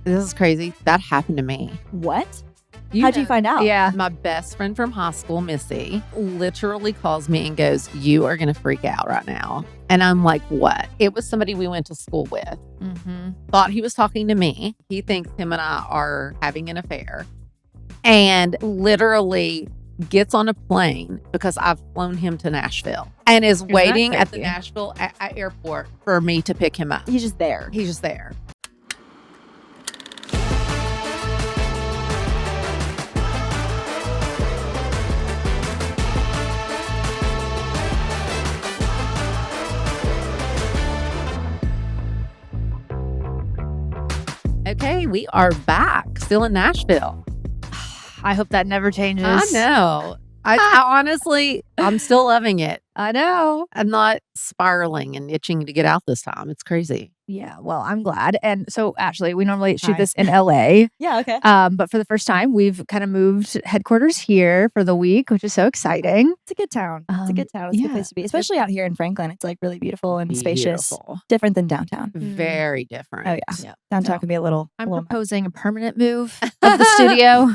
This is crazy. That happened to me. What? How'd you find out? Yeah. My best friend from high school, Missy, literally calls me and goes, "You are going to freak out right now." And I'm like, "What?" It was somebody we went to school with. Thought he was talking to me. He thinks him and I are having an affair. And literally gets on a plane because I've flown him to Nashville and is waiting at the Nashville airport for me to pick him up. He's just there. He's just there. Okay, we are back, still in Nashville. I hope that never changes. I know. I honestly, I'm still loving it. I know. I'm not spiraling and itching to get out this time. It's crazy. Yeah, well, I'm glad. And so, Ashley, we normally shoot this in LA. Yeah, okay. But for the first time, we've kind of moved headquarters here for the week, which is so exciting. It's a good town. It's a good town. It's a good place to be, especially out here in Franklin. It's like really beautiful and spacious. Different than downtown. Very different. Oh, yeah. Downtown can be a little. I'm proposing a permanent move of the studio.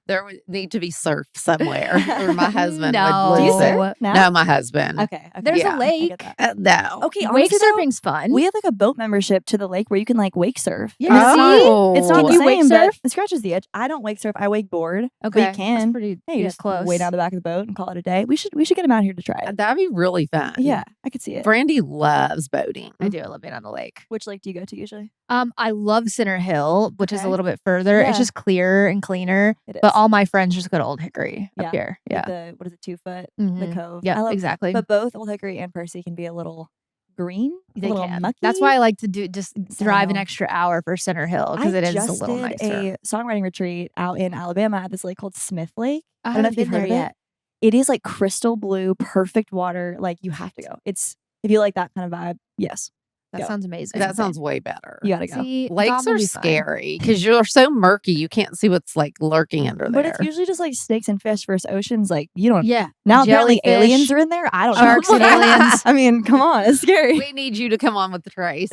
There would need to be surf somewhere, or my husband No. would Do you lose it. surf now? No, my husband. Okay. There's Yeah. a lake. No. Okay, Wake honestly, though, surfing's fun. we have like a boat membership to the lake where you can like wake surf. Yeah, Oh. It's not Can the you wake same, but surf? it scratches the itch. I don't wake surf. I wake board. Okay, But you can. That's pretty Hey, you just close. wait down the back of the boat and call it a day. We should get him out here to try it. That'd be really fun. Yeah, I could see it. Brandy loves boating. I do love being on the lake. Which lake do you go to usually? I love Center Hill, which is a Okay. little bit further. Yeah. It's just clearer and cleaner. It is. But all my friends just go to Old Hickory up here. Like Yeah. what is it, 2 foot? Mhm. The Cove. Yeah, I love exactly. But both Old Hickory and Percy can be a little green, They a little can. mucky. That's why I like to just drive an Hill. extra hour for Center Hill because it is a just little did nicer. a songwriting retreat out in Alabama at this lake called Smith Lake. I don't know haven't if you've been heard there of yet. It is like crystal blue, perfect water. Like you have to go. It's if you like that kind of vibe. Yes, That Go. sounds amazing. That sounds way better. you gotta go. See, Lakes God will are be fine. scary because you're so murky. You can't see what's like lurking under But there. it's usually just like snakes and fish versus oceans. Like you don't. Yeah. Now apparently Jellyfish, aliens are in there. I don't know. sharks and aliens. I mean, come on, it's scary. We need you to come on with the trace.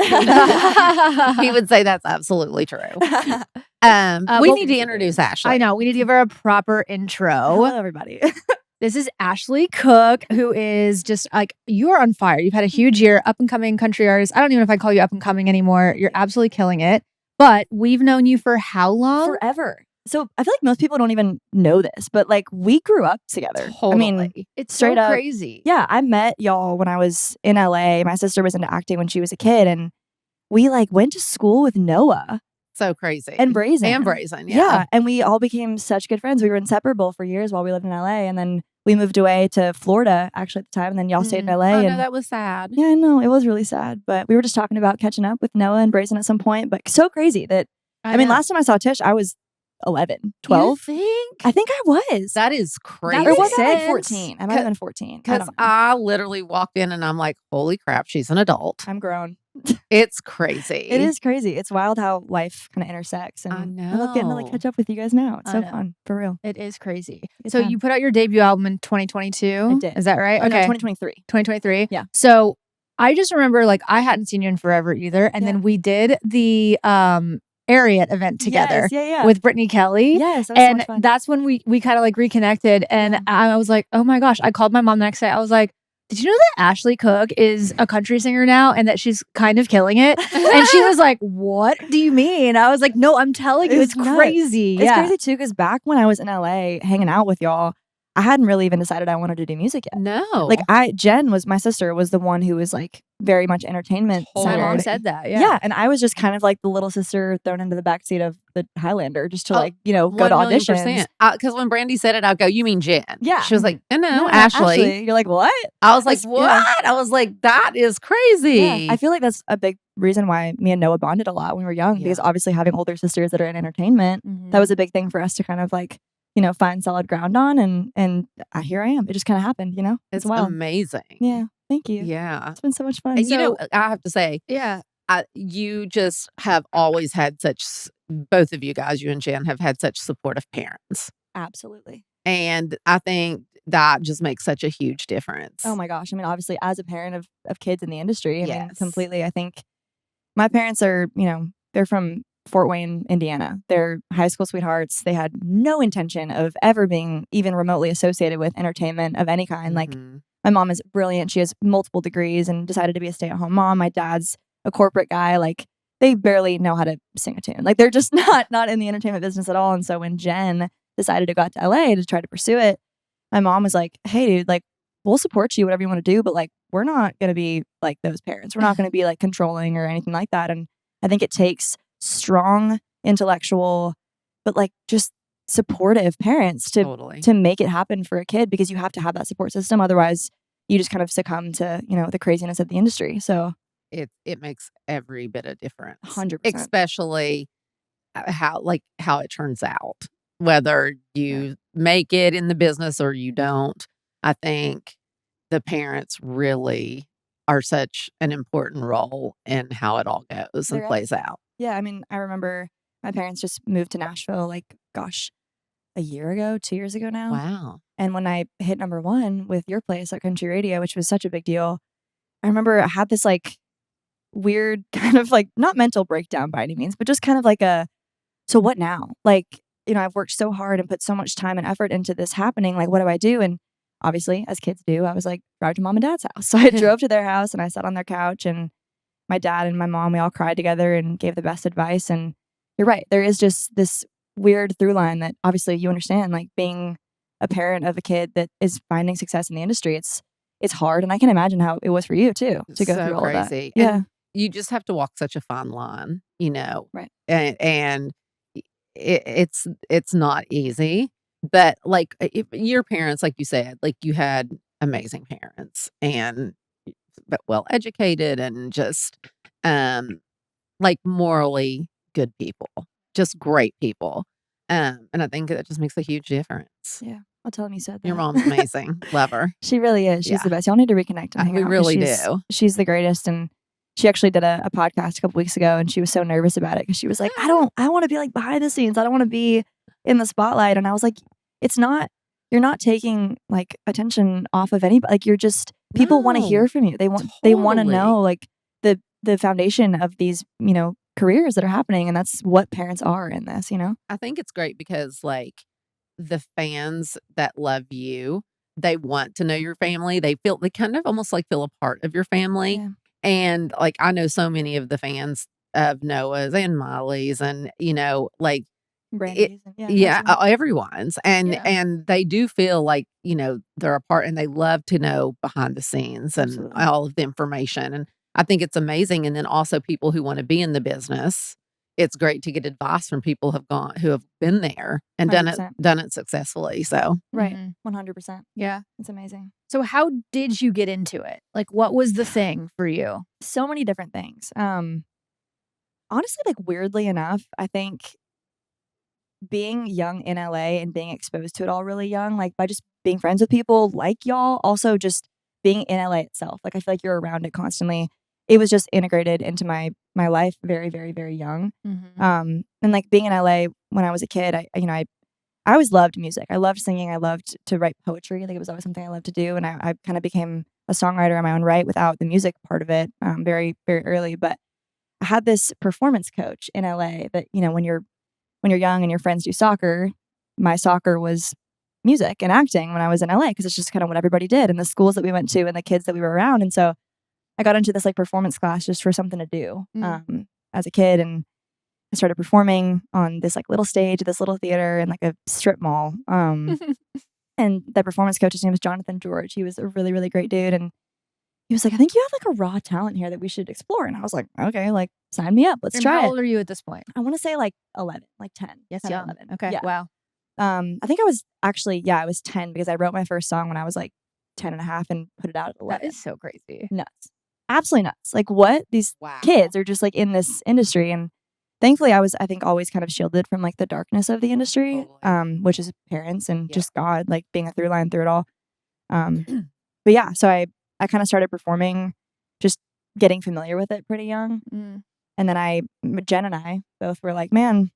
He would say that's absolutely true. We well, need to introduce Ashley. I know. We need to give her a proper intro. Hello, everybody. This is Ashley Cooke, who is just like, you are on fire. You've had a huge year, up and coming country artist. I don't even know if I call you up and coming anymore. You're absolutely killing it. But we've known you for how long? Forever. So I feel like most people don't even know this, but like we grew up together. I mean, Totally. It's straight so up. crazy. yeah, I met y'all when I was in LA. My sister was into acting when she was a kid, and we like went to school with Noah So crazy. and Brazen. And Brazen, Yeah. And we all became such good friends. We were inseparable for years while we lived in LA. And then we moved away to Florida actually at the time. And then y'all stayed in LA. Oh, no, and that was sad. yeah, I know. It was really sad. But we were just talking about catching up with Noah and Brazen at some point. But so crazy that, I mean, know. last time I saw Tish, I was 11, 12. You think? I think I was. That is crazy. or makes was I like sense. 14? I might have been 14. I Because don't know. I literally walked in and I'm like, holy crap, she's an adult. I'm grown. It's crazy. It is crazy. It's wild how life kind of intersects. And I love getting to like know. catch up with you guys now. It's I so know. fun. For real. It is crazy. Good So time. you put out your debut album in 2022. I did. Is that right? Oh, no, Okay. 2023. 2023. Yeah. So I just remember like I hadn't seen you in forever either. And Yeah. then we did the Ariat event together Yes, yeah. with Brittany Kelly. Yes. That was so And much fun. that's when we kind of like reconnected. And Yeah. I was like, oh my gosh. I called my mom the next day. I was like, did you know that Ashley Cooke is a country singer now and that she's kind of killing it? And she was like, what do you mean? I was like, no, I'm telling you, It's it's nuts. crazy. It's yeah. crazy too, because back when I was in LA hanging out with y'all, I hadn't really even decided I wanted to do music yet. No. Like Jen was my sister, was the one who was like very much entertainment Totally. My centered. mom said that. Yeah. Yeah. And I was just kind of like the little sister thrown into the backseat of the Highlander just to Oh, like, go to auditions. Because when Brandy said it, I'll go, you mean Jen? Yeah. She was like, no, No, Ashley. You're like, what? I was like, That's- what? yeah. I was like, that is crazy. Yeah. I feel like that's a big reason why me and Noah bonded a lot when we were young, because obviously having older sisters that are in entertainment, Mhm. that was a big thing for us to kind of like, find solid ground on. And here I am. It just kind of happened, it's wild. amazing. Yeah. Thank you. Yeah. It's been so much fun. And I have to say, Yeah. you just have always had both of you guys, you and Jen, have had such supportive parents. Absolutely. And I think that just makes such a huge difference. Oh my gosh. I mean, obviously, as a parent of kids in the industry, I mean, Yes. completely. I think my parents are, they're from Fort Wayne, Indiana. They're high school sweethearts. They had no intention of ever being even remotely associated with entertainment of any kind. Like, my mom is brilliant. She has multiple degrees and decided to be a stay-at-home mom. My dad's a corporate guy. Like, they barely know how to sing a tune. Like, they're just not in the entertainment business at all. And so when Jen decided to go out to LA to try to pursue it, my mom was like, hey, dude, like, we'll support you, whatever you want to do, but like, we're not going to be like those parents. We're not going to be like controlling or anything like that. And I think it takes strong, intellectual, but like just supportive parents to make it happen for a kid, because you have to have that support system. Otherwise, you just kind of succumb to, the craziness of the industry. So it makes every bit of difference. 100%. Especially how it turns out, whether you make it in the business or you don't. I think the parents really are such an important role in how it all goes and plays out. Yeah, I mean, I remember my parents just moved to Nashville, like, gosh, a year ago, 2 years ago now. Wow. And when I hit number one with your place at Country Radio, which was such a big deal, I remember I had this like weird kind of like, not mental breakdown by any means, but just kind of like so what now? Like, I've worked so hard and put so much time and effort into this happening. Like, what do I do? And obviously, as kids do, I was like, drive to mom and dad's house. So I drove to their house and I sat on their couch, and my dad and my mom, we all cried together and gave the best advice. And you're right. There is just this weird through line that obviously you understand, like being a parent of a kid that is finding success in the industry. It's hard. And I can imagine how it was for you too, to go through all of that. Yeah. And you just have to walk such a fine line, Right. And it's not easy, but like if your parents, like you said, like you had amazing parents and but well educated and just like morally good people, just great people. And I think that just makes a huge difference. Yeah. I'll tell him you said that. Your mom's amazing. Love her. She really is. She's the best. Y'all need to reconnect and hang We out, really do. She's the greatest. And she actually did a podcast a couple weeks ago, and she was so nervous about it because she was like, I want to be like behind the scenes. I don't want to be in the spotlight. And I was like, you're not taking like attention off of anybody. Like, you're just, people want to hear from you. They want to know like the foundation of these, careers that are happening. And that's what parents are in this, I think it's great because like the fans that love you, they want to know your family. They kind of almost like feel a part of your family. Yeah. And like, I know so many of the fans of Noah's and Miley's and, like, Brandy's. Everyone's. And they do feel like, they're a part, and they love to know behind the scenes and Absolutely. all of the information. And I think it's amazing. And then also people who want to be in the business, it's great to get advice from people who have been there and 100%. done it successfully. So Right. 100%. Yeah. It's amazing. So how did you get into it? Like, what was the thing for you? So many different things. Honestly, like weirdly enough, I think being young in LA and being exposed to it all really young, like by just being friends with people like y'all, also just being in LA itself. Like, I feel like you're around it constantly. It was just integrated into my life very, very, very young. Mm-hmm. And like being in LA when I was a kid, I always loved music. I loved singing. I loved to write poetry. Like, it was always something I loved to do. And I kind of became a songwriter in my own right without the music part of it very, very early. But I had this performance coach in LA that, when you're young and your friends do soccer, my soccer was music and acting when I was in LA, because it's just kind of what everybody did in the schools that we went to and the kids that we were around. And so I got into this like performance class just for something to do as a kid. And I started performing on this like little stage at this little theater in like a strip mall. And the performance coach, his name was Jonathan George. He was a really, really great dude. And he was like, I think you have like a raw talent here that we should explore. And I was like, okay, like sign me up. Let's try it. How old are you at this point? I want to say like 11, like 10. Yes, 10 young. 11. Okay. Yeah. Wow. I think I was actually, I was 10 because I wrote my first song when I was like 10 and a half and put it out at 11. That is so crazy. Nuts. Absolutely nuts. Like, what? These kids are just like in this industry. And thankfully I was, I think, always kind of shielded from like the darkness of the industry, which is parents and just God, like being a through line through it all. But yeah, so I kind of started performing, just getting familiar with it pretty young. And then Jen and I both were like, man,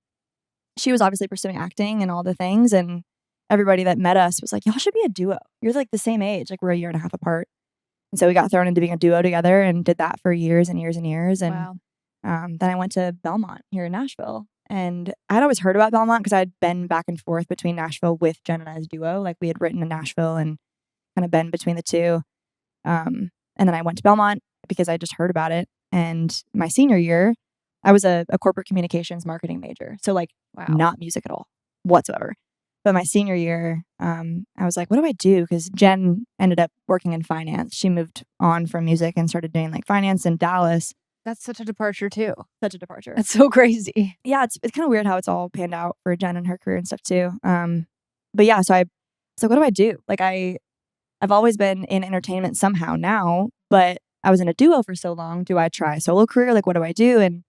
she was obviously pursuing acting and all the things. And everybody that met us was like, y'all should be a duo. You're like the same age. Like, we're a year and a half apart. And so we got thrown into being a duo together and did that for years and years and years. And Then I went to Belmont here in Nashville. And I'd always heard about Belmont because I'd been back and forth between Nashville with Jen and I's duo. Like we had written in Nashville and kind of been between the two. And then I went to Belmont because I just heard about it. And my senior year, I was a corporate communications marketing major. So like not music at all whatsoever. But my senior year, I was like, what do I do? Because Jen ended up working in finance. She moved on from music and started doing like finance in Dallas. That's such a departure too. Such a departure. That's so crazy. Yeah, it's kind of weird how it's all panned out for Jen and her career and stuff too. But yeah, so what do I do? Like I've always been in entertainment somehow now, but I was in a duo for so long. Do I try a solo career? Like what do I do? And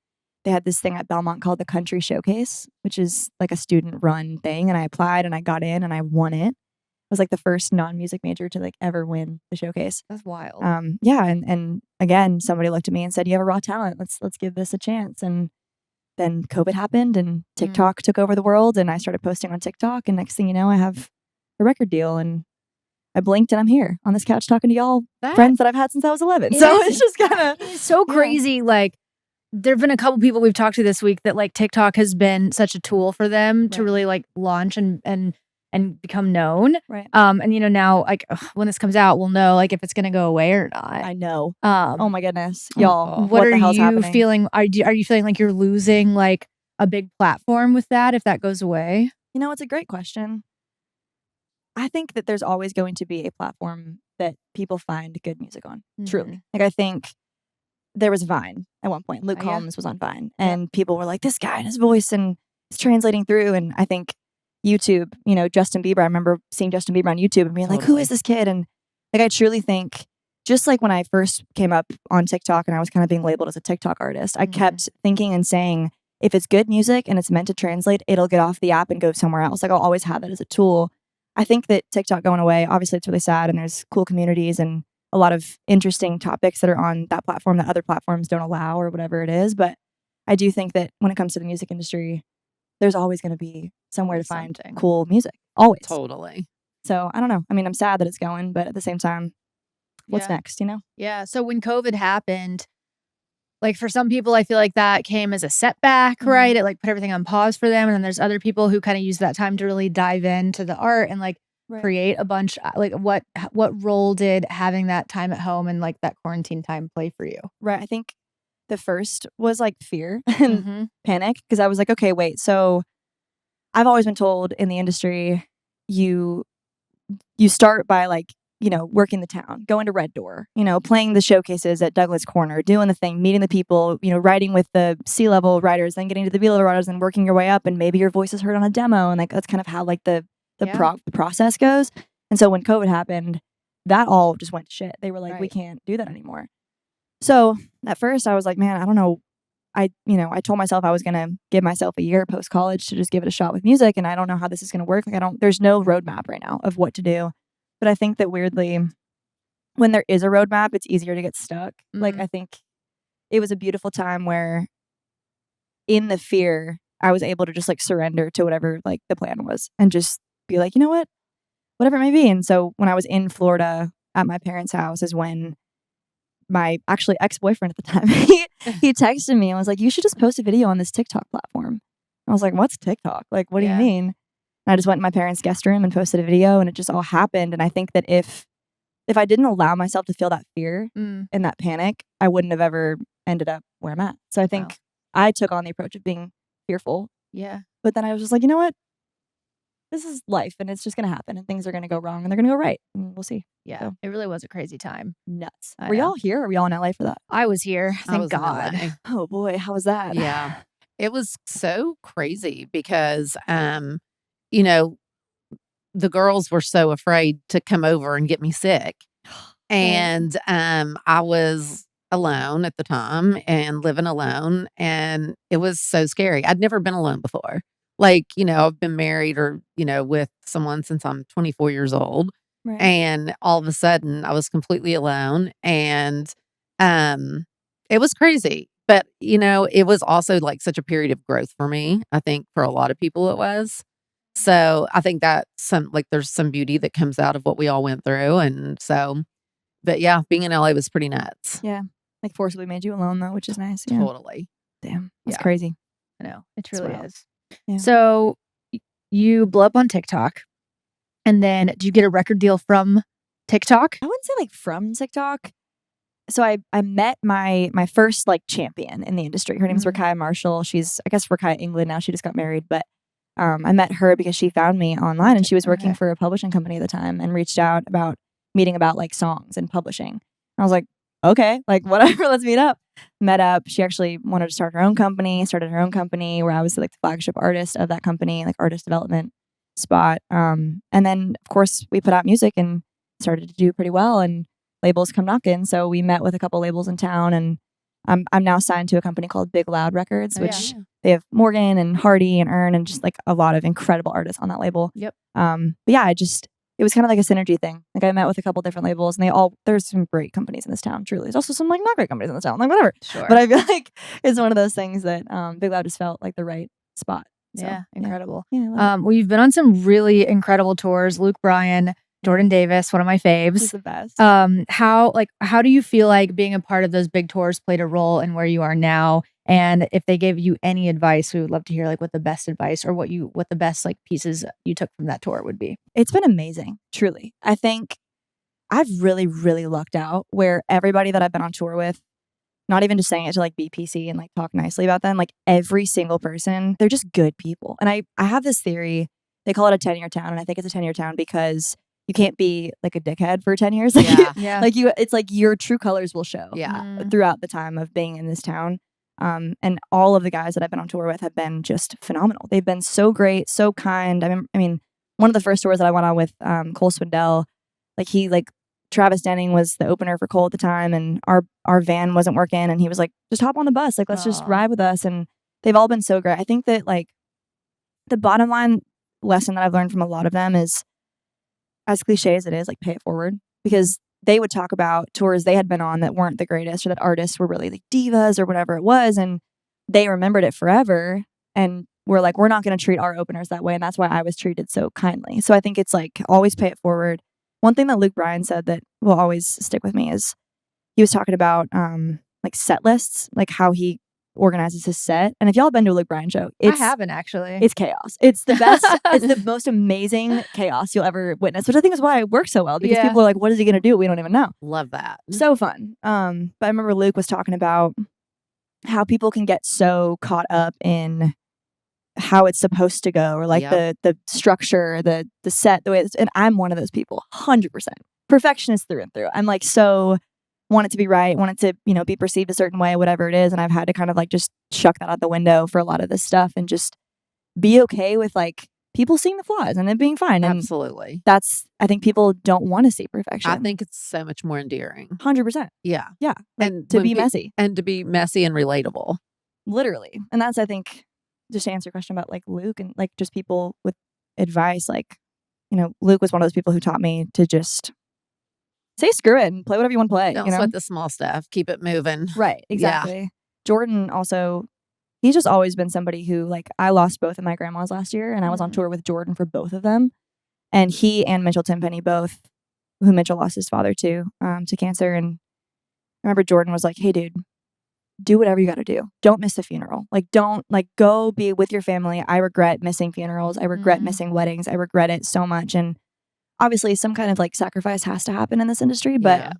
they had this thing at Belmont called the Country Showcase, which is like a student-run thing. And I applied and I got in and I won it. I was like the first non-music major to like ever win the showcase. That's wild. Yeah, and again, somebody looked at me and said, "You have a raw talent. Let's give this a chance." And then COVID happened and TikTok took over the world, and I started posting on TikTok. And next thing you know, I have a record deal, and I blinked and I'm here on this couch talking to y'all, friends that I've had since I was 11. So it's just kind of so crazy. Like there have been a couple people we've talked to this week that like TikTok has been such a tool for them to really like launch and become known. Right. And you know, now like when this comes out, we'll know like if it's gonna go away or not. I know. Oh my goodness. Y'all. What the are hell's you happening? feeling? Are you feeling like you're losing like a big platform with that if that goes away? You know, it's a great question. I think that there's always going to be a platform that people find good music on. Truly. Like I think there was Vine at one point. Luke Combs was on Vine. And people were like, this guy and his voice and it's translating through. And I think YouTube, you know, Justin Bieber, I remember seeing Justin Bieber on YouTube and being like, who is this kid? And like, I truly think just like when I first came up on TikTok and I was kind of being labeled as a TikTok artist, I kept thinking and saying, if it's good music and it's meant to translate, it'll get off the app and go somewhere else. Like I'll always have that as a tool. I think that TikTok going away, obviously it's really sad and there's cool communities and a lot of interesting topics that are on that platform that other platforms don't allow or whatever it is. But I do think that when it comes to the music industry, there's always going to be somewhere to find cool music. Always. Totally. So I don't know. I mean, I'm sad that it's going, but at the same time, what's next, you know? Yeah. So when COVID happened, like for some people, I feel like that came as a setback, right? It like put everything on pause for them. And then there's other people who kind of use that time to really dive into the art and like create a bunch. Like what role did having that time at home and like that quarantine time play for you? Right. I think the first was like fear and panic because I was like, okay, wait. So I've always been told in the industry, you start by like, you know, working the town, going to Red Door, you know, playing the showcases at Douglas Corner, doing the thing, meeting the people, you know, writing with the C-level writers, then getting to the B-level writers and working your way up. And maybe your voice is heard on a demo. And like, that's kind of how like the process goes. And so when COVID happened, that all just went to shit. They were like, we can't do that anymore. So at first I was like, man, I don't know. I told myself I was going to give myself a year post college to just give it a shot with music. And I don't know how this is going to work. Like there's no roadmap right now of what to do. But I think that weirdly, when there is a roadmap, it's easier to get stuck. Like I think it was a beautiful time where in the fear, I was able to just like surrender to whatever like the plan was and just be like, you know what, whatever it may be. And so when I was in Florida at my parents' house is when my actually ex-boyfriend at the time, he texted me and was like, you should just post a video on this TikTok platform. I was like, what's TikTok? Like, what do you mean? And I just went in my parents' guest room and posted a video and it just all happened. And I think that if I didn't allow myself to feel that fear and that panic, I wouldn't have ever ended up where I'm at. So I think I took on the approach of being fearful. Yeah. But then I was just like, you know what? This is life and it's just going to happen and things are going to go wrong and they're going to go right. And we'll see. Yeah. So. It really was a crazy time. Nuts. Were y'all here or were y'all in LA for that? I was here. Thank God. Oh boy. How was that? Yeah. It was so crazy because, you know, the girls were so afraid to come over and get me sick. And I was alone at the time and living alone. And it was so scary. I'd never been alone before. Like, you know, I've been married or, you know, with someone since I'm 24 years old. Right. And all of a sudden I was completely alone. And it was crazy. But, you know, it was also like such a period of growth for me. I think for a lot of people it was. So I think that there's some beauty that comes out of what we all went through. And so, but yeah, being in LA was pretty nuts. Yeah. Like forcibly made you alone though, which is nice. Yeah. Totally. Damn, that's Yeah. crazy. I know. It truly wild. is. Yeah. So you blew up on TikTok, and then do you get a record deal from TikTok? I wouldn't say like from TikTok. So I met my first like champion in the industry. Her name's Rakaya Marshall. She's, I guess, Rakaya England now. She just got married, but I met her because she found me online, and she was working for a publishing company at the time, and reached out about meeting about like songs and publishing. I was like, okay, like whatever, let's meet up. Met up. She actually wanted to start her own company. Started her own company where I was like the flagship artist of that company, like artist development spot. And then of course we put out music and started to do pretty well, and labels come knocking. So we met with a couple labels in town, and I'm now signed to a company called Big Loud Records, which they have Morgan and Hardy and Earn and just like a lot of incredible artists on that label. Yep. But yeah, it was kind of like a synergy thing. Like I met with a couple different labels, and there's some great companies in this town. Truly, there's also some like not great companies in this town. Like whatever. Sure. But I feel like it's one of those things that Big Loud just felt like the right spot. So, yeah, incredible. Yeah, well, you've been on some really incredible tours. Luke Bryan, Jordan Davis, one of my faves. he's the best. How do you feel like being a part of those big tours played a role in where you are now? And if they gave you any advice, we would love to hear like what the best advice or what the best like pieces you took from that tour would be. It's been amazing, truly. I think I've really, really lucked out where everybody that I've been on tour with, not even just saying it to like be PC and like talk nicely about them, like every single person, they're just good people. And I have this theory, they call it a 10-year town, and I think it's a 10-year town because you can't be like a dickhead for 10 years. Like, Yeah. like it's like your true colors will show Yeah. throughout the time of being in this town. And all of the guys that I've been on tour with have been just phenomenal. They've been so great, so kind. I mean, one of the first tours that I went on with Cole Swindell, like Travis Denning was the opener for Cole at the time, and our van wasn't working, and he was like, just hop on the bus, like let's just ride with us. And they've all been so great. I think that like the bottom line lesson that I've learned from a lot of them is, as cliche as it is, like pay it forward, because they would talk about tours they had been on that weren't the greatest, or that artists were really like divas or whatever it was, and they remembered it forever, and we're like, we're not going to treat our openers that way, and that's why I was treated so kindly. So I think it's like always pay it forward. One thing that Luke Bryan said that will always stick with me is he was talking about like set lists, like how he organizes his set. And if y'all have been to a Luke Bryan show, I haven't actually. It's chaos. It's the best. It's the most amazing chaos you'll ever witness, which I think is why it works so well, because people are like, what is he going to do? We don't even know. Love that. So fun. But I remember Luke was talking about how people can get so caught up in how it's supposed to go, or like the structure, the set, the way it's, and I'm one of those people, 100%. Perfectionist through and through. I'm like, so want it to be right, want it to, be perceived a certain way, whatever it is. And I've had to kind of like just chuck that out the window for a lot of this stuff, and just be okay with like people seeing the flaws and it being fine. And Absolutely. I think people don't want to see perfection. I think it's so much more endearing. 100%. Yeah. Yeah. And to be messy. And to be messy and relatable. Literally. And that's, I think, just to answer your question about like Luke and like just people with advice, like, Luke was one of those people who taught me to just say screw it and play whatever you want to play. Don't sweat the small stuff. Keep it moving. Right. Exactly. Yeah. Jordan also, he's just always been somebody who, like, I lost both of my grandmas last year, and I was on tour with Jordan for both of them. And he and Mitchell Timpenny both, who Mitchell lost his father to cancer. And I remember Jordan was like, hey, dude, do whatever you got to do. Don't miss the funeral. Like, don't, like, go be with your family. I regret missing funerals. I regret missing weddings. I regret it so much. And obviously some kind of like sacrifice has to happen in this industry, but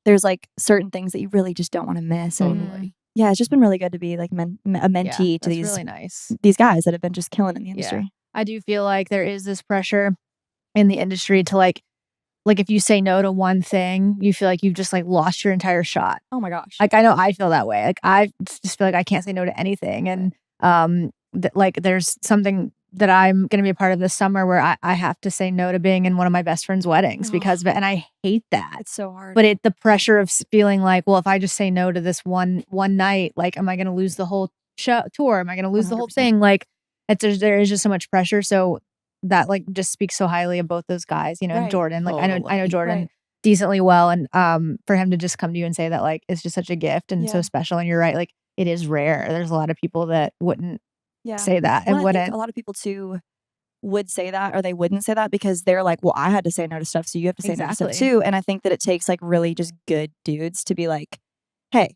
there's like certain things that you really just don't want to miss. Totally. And yeah, it's just been really good to be like a mentee to these really nice. These guys that have been just killing in the industry. Yeah. I do feel like there is this pressure in the industry to like if you say no to one thing, you feel like you've just like lost your entire shot. Oh my gosh. Like I know I feel that way. Like I just feel like I can't say no to anything. And like there's something that I'm going to be a part of this summer where I have to say no to being in one of my best friend's weddings because of it. And I hate that. It's so hard. But the pressure of feeling like, well, if I just say no to this one night, like, am I going to lose the whole tour? Am I going to lose 100%. The whole thing? Like, there is just so much pressure. So that like just speaks so highly of both those guys, and Jordan. Like I know Jordan decently well, and for him to just come to you and say that, like, it's just such a gift and so special. And you're right, like it is rare. There's a lot of people that wouldn't say that, and I think a lot of people too would say that, or they wouldn't say that because they're like, well, I had to say no to stuff, so you have to say no to stuff too. And I think that it takes like really just good dudes to be like, hey,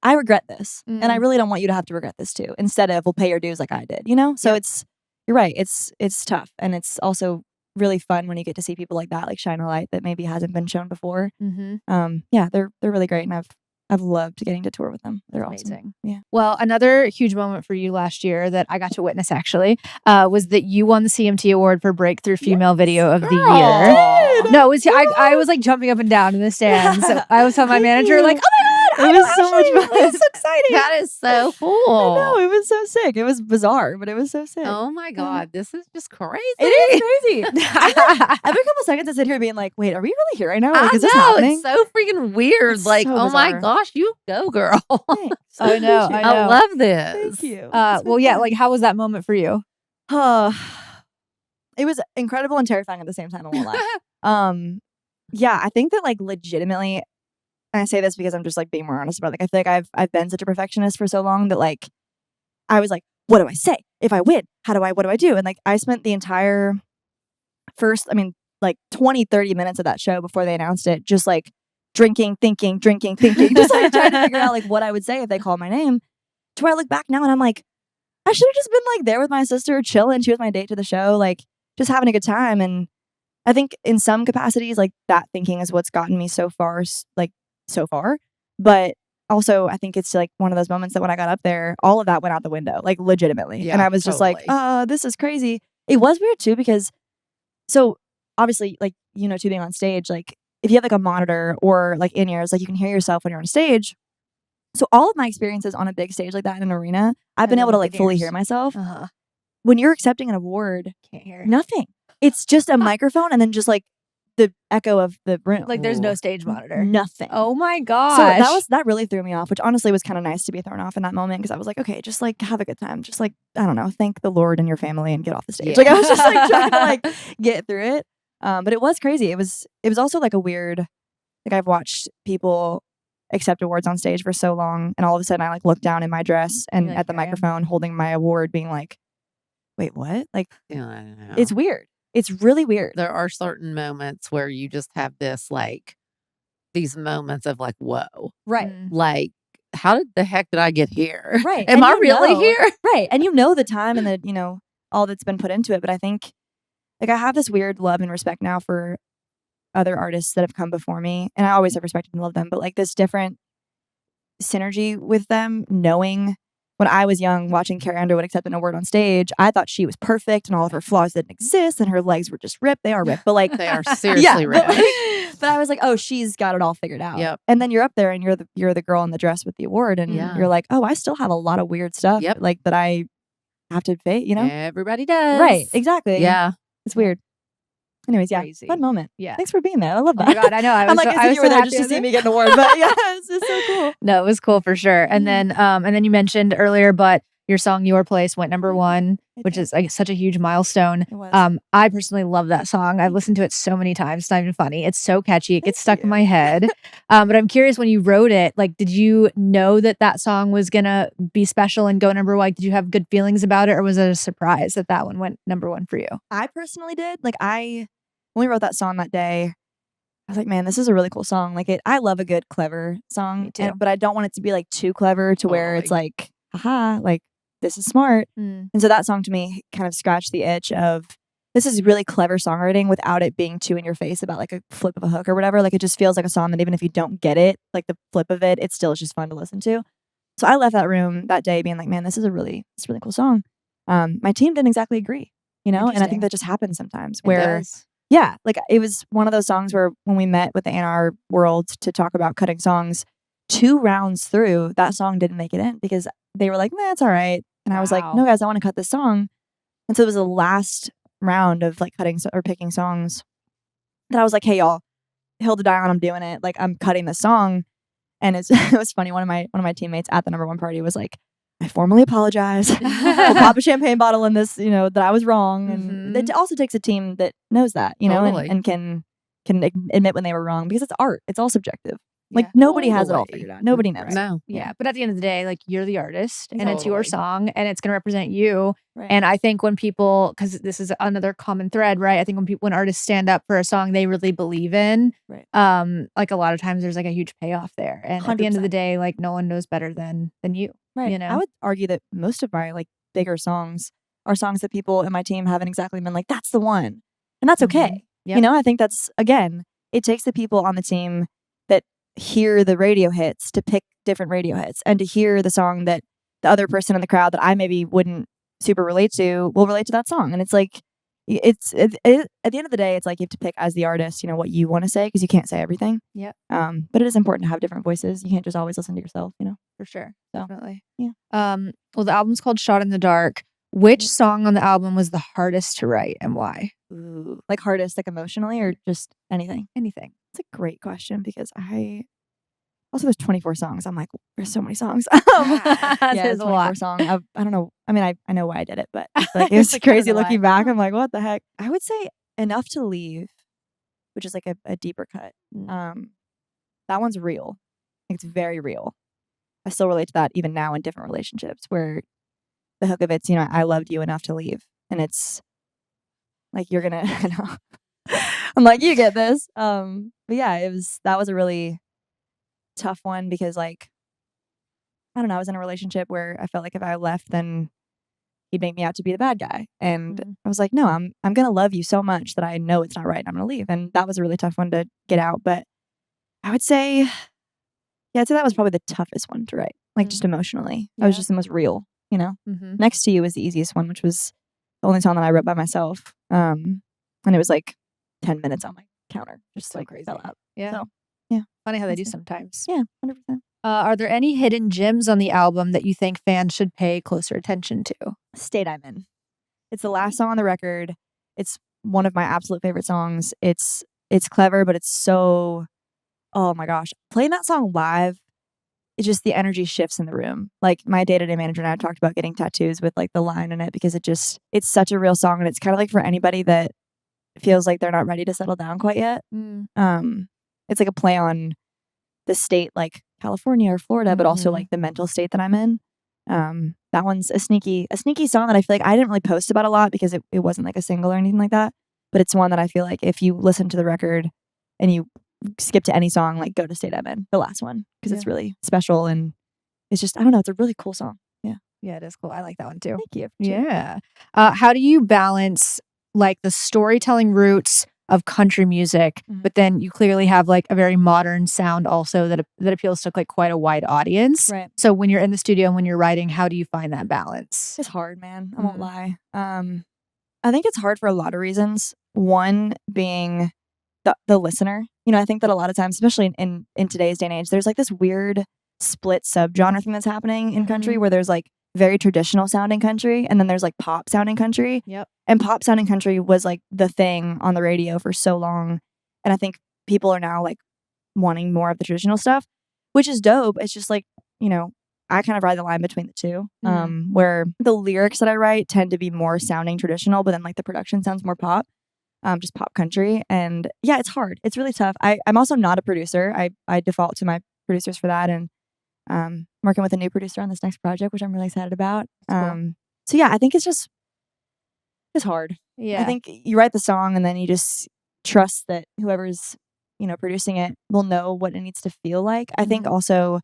I regret this, and I Mm. really don't want you to have to regret this too. Instead of, we'll pay your dues like I did, you know. So Yep. you're right. It's tough, and it's also really fun when you get to see people like that, like shine a light that maybe hasn't been shown before. Yeah, they're really great, and I've loved getting to tour with them. They're awesome. Amazing. Yeah. Well, another huge moment for you last year that I got to witness actually was that you won the CMT award for Breakthrough Female Video of the Year. Girl. No, it was I was like jumping up and down in the stands. So I was telling my Thank manager you. like, "Oh my god, It was so much fun. It was so exciting." That is so cool. I know, it was so sick. It was bizarre, but it was so sick. Oh my God, this is just crazy. It is crazy. Every couple seconds I sit here being like, wait, are we really here right now? Like, I is this know, happening? it's so freaking weird. It's Like, so oh my bizarre. gosh, you go, girl. Thanks. I know, appreciate I it. know. love this. Thank you. Well, yeah, like how was that moment for you? It was incredible and terrifying at the same time. I won't lie. Yeah, I think that like legitimately, and I say this because I'm just like being more honest about it. Like, I feel like I've been such a perfectionist for so long that like I was like, what do I say if I win? What do I do? And like I spent the entire first, like 20, 30 minutes of that show before they announced it, just like drinking, thinking, just like trying to figure out like what I would say if they called my name. To where I look back now and I'm like, I should have just been like there with my sister, chilling. She was my date to the show, like just having a good time. And I think in some capacities, like that thinking is what's gotten me so far. But also, I think it's like one of those moments that when I got up there, all of that went out the window, like legitimately. Yeah, and I was just like, totally. this is crazy. It was weird too, because so obviously, like, too, being on stage, like if you have like a monitor or like in-ears, like you can hear yourself when you're on stage. So all of my experiences on a big stage like that in an arena, I've been able to like fully hear myself. When you're accepting an award, Can't hear. nothing. It's just a microphone and then just like the echo of the room. Like there's no stage monitor. Nothing. Oh my gosh. So that really threw me off, which honestly was kind of nice to be thrown off in that moment, because I was like, okay, just like have a good time. Just like, I don't know, thank the Lord and your family and get off the stage. Yeah. Like I was just like trying to like get through it. But it was crazy. It was also like a weird, like I've watched people accept awards on stage for so long, and all of a sudden I like look down in my dress and You're like, at the "Here I am." microphone holding my award being like, wait, what? Like Yeah, I know. it's weird. It's really weird. There are certain moments where you just have this like these moments of like, whoa, Right. like how the heck did I get here? Right. Am And I you really know. here? Right. And the time and the, all that's been put into it. But I think like I have this weird love and respect now for other artists that have come before me. And I always have respected and loved them, but like this different synergy with them, knowing when I was young, watching Carrie Underwood accept an award on stage, I thought she was perfect and all of her flaws didn't exist and her legs were just ripped. They are ripped, but like They are seriously yeah, ripped. but I was like, oh, she's got it all figured out. Yep. And then you're up there and you're the girl in the dress with the award, and Yeah. you're like, oh, I still have a lot of weird stuff Yep. like that I have to face, Everybody does. Right, exactly. Yeah. It's weird. Anyways, yeah, Crazy. fun moment. Yeah. Thanks for being there. I love Oh that. my god, I know. I was I'm like, so, as I if was you were so there happy just to I see was me get an award, but yeah, it's just so cool. No, it was cool for sure. And then you mentioned earlier, but your song "Your Place" went number one, which is like such a huge milestone. It was. I personally love that song. I've listened to it so many times. It's not even funny. It's so catchy. It gets stuck in my head. But I'm curious, when you wrote it, like, did you know that song was gonna be special and go number one? Like, did you have good feelings about it, or was it a surprise that one went number one for you? I personally did. Like when we wrote that song that day, I was like, man, this is a really cool song. Like I love a good, clever song. Me too. But I don't want it to be like too clever to where it's like, haha, like this is smart. Mm. And so that song to me kind of scratched the itch of, this is really clever songwriting without it being too in your face about like a flip of a hook or whatever. Like it just feels like a song that even if you don't get it, like the flip of it, it's still just fun to listen to. So I left that room that day being like, man, this is a really cool song. My team didn't exactly agree, and I Interesting. think that just happens sometimes It where, does. yeah, like it was one of those songs where when we met with the A&R world to talk about cutting songs, 2 rounds through, that song didn't make it in because they were like, nah, it's all right. And I was like, Wow. no, guys, I want to cut this song. And so it was the last round of like cutting or picking songs that I was like, hey, y'all, Hilda Dion, I'm doing it. Like, I'm cutting the song. And it was funny. One of my teammates at the number one party was like, I formally apologize. We'll pop a champagne bottle in this, that I was wrong. And it also takes a team that knows that, Totally. and can admit when they were wrong, because it's art. It's all subjective. Like Yeah. nobody has it all Totally. figured out. Nobody knows. No. Yeah. But at the end of the day, like you're the artist and it's your Totally. song and it's going to represent you. Right. And I think when people, because this is another common thread, right? I think when artists stand up for a song they really believe in, Right. like a lot of times there's like a huge payoff there. And at the end of the 100%. day, like no one knows better than you. Right. You know? I would argue that most of my like bigger songs are songs that people in my team haven't exactly been like, that's the one. And that's okay. Yep. You know, I think that's, again, it takes the people on the team that hear the radio hits to pick different radio hits and to hear the song that the other person in the crowd that I maybe wouldn't super relate to will relate to that song. And it's like, at the end of the day, it's like you have to pick as the artist, you know, what you want to say because you can't say everything. Yeah. But it is important to have different voices. You can't just always listen to yourself, you know? For sure. So, Definitely. yeah. Well, the album's called Shot in the Dark. Which song on the album was the hardest to write and why? Ooh, like hardest, like emotionally or just anything? Anything. It's a great question because there's 24 songs. I'm like, there's so many songs. Yeah, There's a 24 lot. songs. I don't know. I mean, I know why I did it, but like it was crazy looking back. I'm like, what the heck? I would say Enough to Leave, which is like a deeper cut. That one's real. Like, it's very real. I still relate to that even now in different relationships where the hook of it's, you know, I loved you enough to leave. And it's like, you're gonna, I know. I'm like, you get this. But yeah, that was a really tough one because like, I don't know, I was in a relationship where I felt like if I left, then he'd make me out to be the bad guy. And I was like, no, I'm going to love you so much that I know it's not right. And I'm going to leave. And that was a really tough one to get out. But I would say, I'd say that was probably the toughest one to write. Like just emotionally. That was just the most real, you know? Next to You was the easiest one, which was the only song that I wrote by myself. And it was like 10 minutes on my counter. Just so like crazy. Fell out. Yeah. So, yeah. Funny how they That's do it. sometimes. Yeah, 100%. Are there any hidden gems on the album that you think fans should pay closer attention to? State I'm In. It's the last song on the record. It's one of my absolute favorite songs. It's clever, but it's so, oh my gosh. Playing that song live, it's just the energy shifts in the room. Like my day-to-day manager and I have talked about getting tattoos with like the line in it because it's such a real song and it's kind of like for anybody that feels like they're not ready to settle down quite yet. It's like a play on the state like California or Florida, but also like the mental state that I'm in. That one's a sneaky song that I feel like I didn't really post about a lot because it wasn't like a single or anything like that. But it's one that I feel like if you listen to the record and you skip to any song, like go to State I'm In, the last one, because it's really special and it's just, I don't know, it's a really cool song. Yeah. Yeah, it is cool. I like that one too. Thank you. Yeah. How do you balance like the storytelling roots of country music, but then you clearly have like a very modern sound also that appeals to like quite a wide audience. Right. So when you're in the studio and when you're writing, how do you find that balance? It's hard, man. I won't lie. I think it's hard for a lot of reasons. One being the listener. You know, I think that a lot of times, especially in today's day and age, there's like this weird split subgenre thing that's happening in country where there's like very traditional sounding country and then there's like pop sounding country. Yep. And pop sounding country was like the thing on the radio for so long. And I think people are now like wanting more of the traditional stuff, which is dope. It's just like, you know, I kind of ride the line between the two, where the lyrics that I write tend to be more sounding traditional, but then like the production sounds more pop, just pop country. And yeah, it's hard. It's really tough. I'm also not a producer. I default to my producers for that. And I'm working with a new producer on this next project, which I'm really excited about. Cool. So yeah, I think it's hard. Yeah. I think you write the song and then you just trust that whoever's, you know, producing it will know what it needs to feel like. I think also,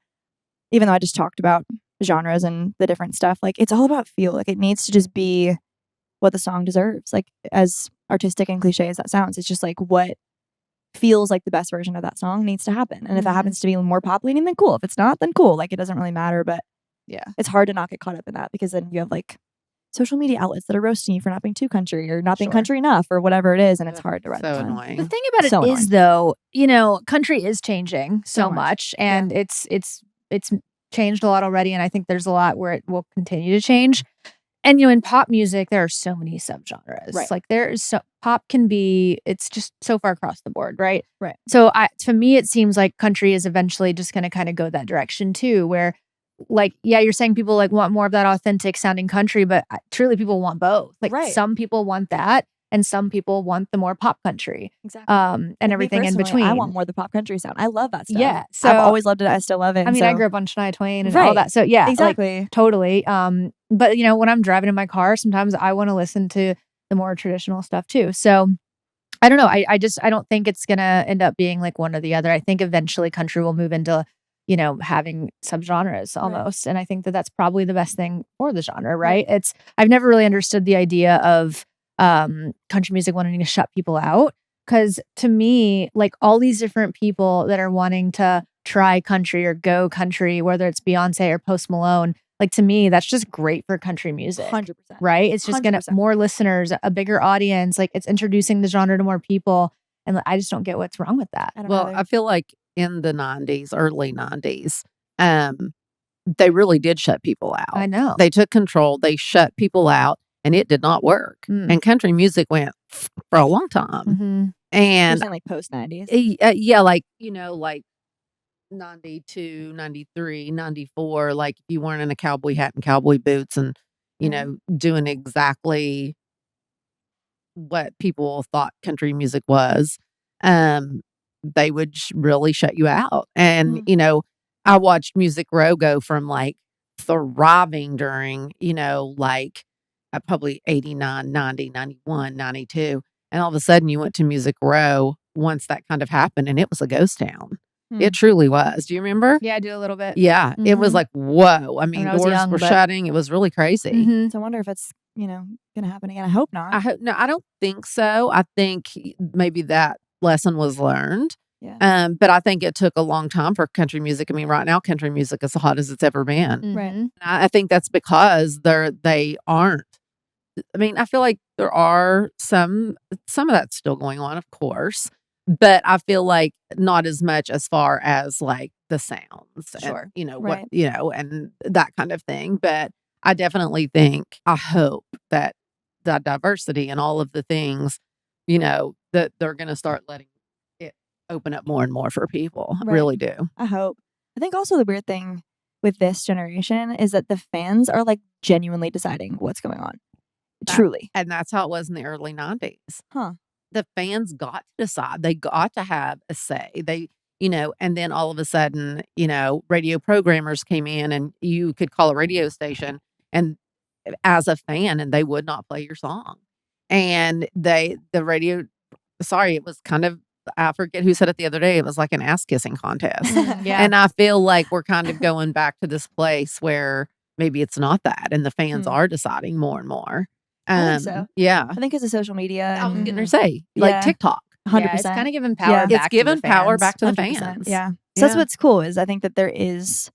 even though I just talked about genres and the different stuff, like it's all about feel. Like it needs to just be what the song deserves. Like as artistic and cliche as that sounds, it's just like what feels like the best version of that song needs to happen. And if it happens to be more pop leaning, then cool. If it's not, then cool. Like it doesn't really matter. But yeah, it's hard to not get caught up in that because then you have like social media outlets that are roasting you for not being too country or not being country enough or whatever it is. And it's hard to write. So the line. annoying. the thing about it is though, you know, country is changing so much and it's changed a lot already. And I think there's a lot where it will continue to change. And, you know, in pop music, there are so many subgenres. Right. Like pop can be, it's just so far across the board, right? Right. So to me, it seems like country is eventually just going to kind of go that direction too, where like, yeah, you're saying people like want more of that authentic sounding country, but truly people want both. Like some people want that. and some people want the more pop country. Exactly. And Me everything in personally, between. I want more of the pop country sound. I love that stuff. Yeah. So I've always loved it. I still love it. I mean, so, I grew up on Shania Twain and Right. all that. So yeah, like, exactly. totally. But you know, when I'm driving in my car, sometimes I want to listen to the more traditional stuff too. So I don't know. I don't think it's gonna end up being like one or the other. I think eventually country will move into, you know, having subgenres almost. And I think that that's probably the best thing for the genre, right? I've never really understood the idea of country music wanting to shut people out. Because to me, like all these different people that are wanting to try country or go country, whether it's Beyonce or Post Malone, like to me, that's just great for country music. 100%. Right? It's just gonna 100%. more listeners, a bigger audience. Like it's introducing the genre to more people. And I just don't get what's wrong with that. I don't Well, either. I feel like in the 90s, early 90s, they really did shut people out. I know. They took control, they shut people out, and it did not work. And country music went for a long time. Mm-hmm. You're And saying like post 90s. yeah, like, you know, like 92, 93, 94, like if you weren't in a cowboy hat and cowboy boots and, you know, doing exactly what people thought country music was, they would really shut you out. And, you know, I watched Music Row go from like thriving during, you know, like probably 89, 90, 91, 92. And all of a sudden you went to Music Row once that kind of happened and it was a ghost town. It truly was. Do you remember? Yeah, I do a little bit. Yeah. It was like, whoa. I mean, I was doors young, were but- shutting. It was really crazy. Mm-hmm. So I wonder if it's, you know, going to happen again. I hope not. No, I don't think so. I think maybe that lesson was learned. Yeah. But I think it took a long time for country music. I mean, right now, country music is as hot as it's ever been. Right. Mhm. I think that's because they aren't. I mean, I feel like there are some of that's still going on, of course, but I feel like not as much as far as like the sounds, Sure. and, you know, Right. what, you know, and that kind of thing. But I definitely think, I hope that the diversity and all of the things, you know, that they're going to start letting it open up more and more for people. I Right. really do. I hope. I think also the weird thing with this generation is that the fans are like genuinely deciding what's going on. Truly. And that's how it was in the early 90s. Huh. The fans got to decide. They got to have a say. They, you know, and then all of a sudden, you know, radio programmers came in and you could call a radio station and as a fan and they would not play your song. And it was kind of, I forget who said it the other day. It was like an ass kissing contest. Yeah. And I feel like we're kind of going back to this place where maybe it's not that and the fans are deciding more and more. I think so. Yeah. I think because of social media. I was and going to say, like Yeah. TikTok. 100%. Yeah, it's kind of giving power Yeah. back It's given to the power fans. back to the 100%. fans. Yeah. So that's Yeah. what's cool is I think that there is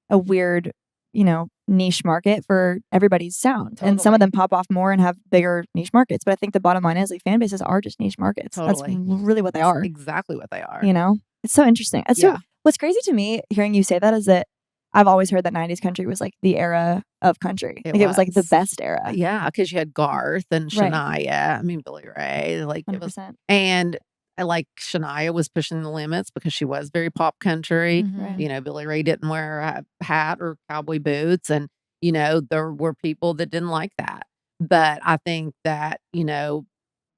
a weird, you know, niche market for everybody's sound. And some of Totally. them pop off more and have bigger niche markets. But I think the bottom line is like fan bases are just niche markets. Totally. That's really what they are. Exactly what they are. You know? It's so interesting. It's Yeah. so, what's crazy to me hearing you say that is that I've always heard that 90s country was like the era of country. It It was like the was. best era. Yeah, because you had Garth and Right. Shania. I mean, Billy Ray. Like it was, 100%. and like Shania was pushing the limits because she was very pop country. Mhm. Right. You know, Billy Ray didn't wear a hat or cowboy boots, and you know there were people that didn't like that. But I think that, you know,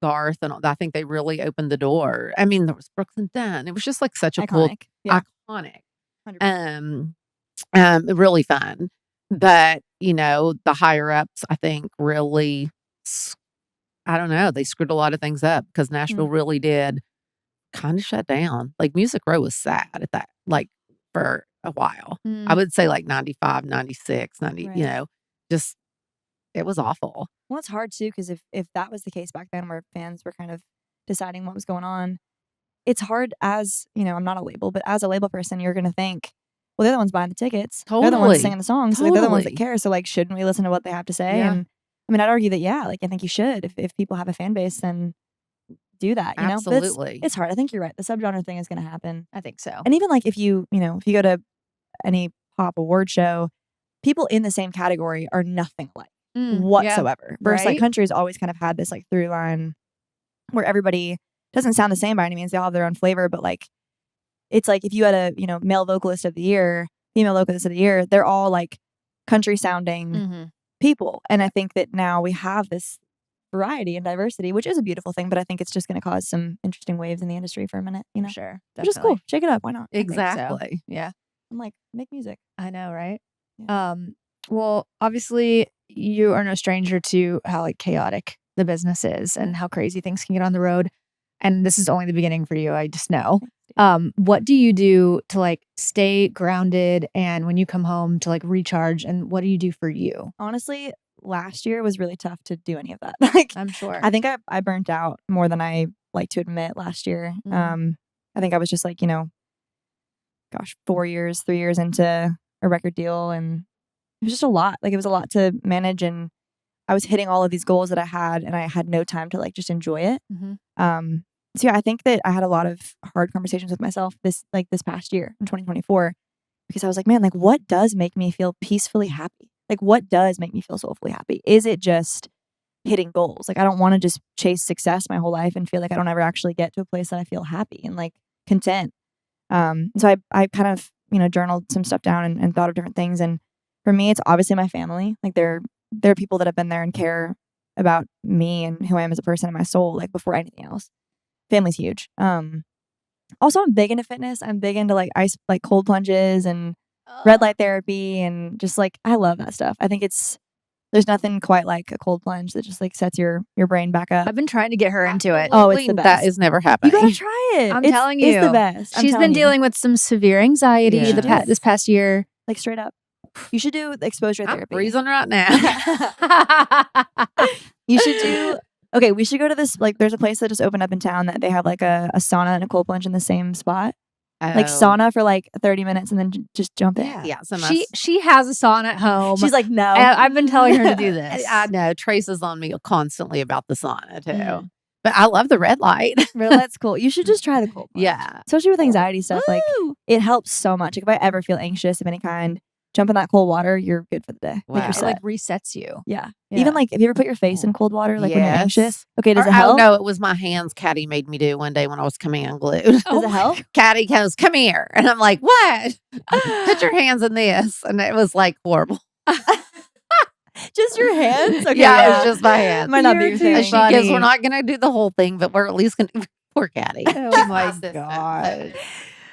Garth and I think they really opened the door. I mean, there was Brooks and Dunn. It was just like such a cool, Iconic. Yeah. iconic, 100%. really fun. But you know, the higher ups, I think, really, I don't know, they screwed a lot of things up because Nashville really did kind of shut down. Like Music Row was sad at that, like for a while. I would say like 95, 96, 90, Right. you know, just it was awful. Well, it's hard too because if that was the case back then, where fans were kind of deciding what was going on, it's hard as, you know, I'm not a label, but as a label person, you're going to think, well, they're the ones buying the tickets. They're the Totally. ones singing the songs. So like, they're the ones that Totally. care. So like, shouldn't we listen to what they have to say? Yeah. And I mean, I'd argue that, yeah, like I think you should. If people have a fan base, then do that, you know? But Absolutely. it's hard. I think you're right. The subgenre thing is going to happen. I think so. And even like if you go to any pop award show, people in the same category are nothing alike whatsoever. Versus like Right. country's always kind of had this like through line where everybody doesn't sound the same by any means. They all have their own flavor, but like it's like if you had a, you know, male vocalist of the year, female vocalist of the year, they're all like country sounding Mhm. people. And I think that now we have this variety and diversity, which is a beautiful thing. But I think it's just going to cause some interesting waves in the industry for a minute, you know? For sure. Which is cool. Shake it up. Why not? I think so. Exactly. Yeah. I'm like, make music. I know, right? Yeah. Well, obviously you are no stranger to how like chaotic the business is and how crazy things can get on the road. And this is only the beginning for you. I just know. What do you do to like stay grounded and when you come home to like recharge, and what do you do for you? Honestly, last year was really tough to do any of that. Like, I'm sure. I think I burnt out more than I like to admit last year. Mhm. I think I was just like, 3 years into a record deal, and it was just a lot. Like, it was a lot to manage, and I was hitting all of these goals that I had, and I had no time to like just enjoy it. Mhm. So yeah, I think that I had a lot of hard conversations with myself this past year in 2024, because I was like, man, like what does make me feel peacefully happy? Like what does make me feel soulfully happy? Is it just hitting goals? Like I don't want to just chase success my whole life and feel like I don't ever actually get to a place that I feel happy and like content. So I kind of, journaled some stuff down and thought of different things. And for me, it's obviously my family. Like there are people that have been there and care about me and who I am as a person and my soul, like before anything else. Family's huge. Also, I'm big into fitness. I'm big into like cold plunges and red light therapy, and just like I love that stuff. I think there's nothing quite like a cold plunge that just like sets your brain back up. I've been trying to get her into it. Oh, it's the best. That is never happening. You gotta try it. I'm telling you, it's the best. She's been dealing with some severe anxiety Yes. this past year. like straight up. You should do the exposure I'm therapy. freezing right now. You should do. Okay, we should go to this. Like, there's a place that just opened up in town that they have like a sauna and a cold plunge in the same spot. Like sauna for like 30 minutes and then just jump in. Yeah. So She has a sauna at home. She's like, no. I've been telling her to do this. I know Trace is on me constantly about the sauna too. Mhm. But I love the red light. Red light's cool. You should just try the cold plunge. Yeah. Especially with anxiety stuff. Like, Woo! it helps so much. Like, if I ever feel anxious of any kind, jump in that cold water, you're good for the day. Wow. Like, you're It set. like resets you. Yeah. Yeah. Even like, have you ever put your face in cold water, like when you're Yes. anxious? Okay, does Or, it help? Oh, no, it was my hands Caddy made me do one day when I was coming unglued. Does it help? Caddy goes, come here. And I'm like, what? Put your hands in this. And it was like horrible. Just your hands? Okay, Yeah, it was just my hands. Might not be You're your too thing. And she funny. goes, we're not going to do the whole thing, but we're at least going to. Poor Caddy. Oh my Assistant. God.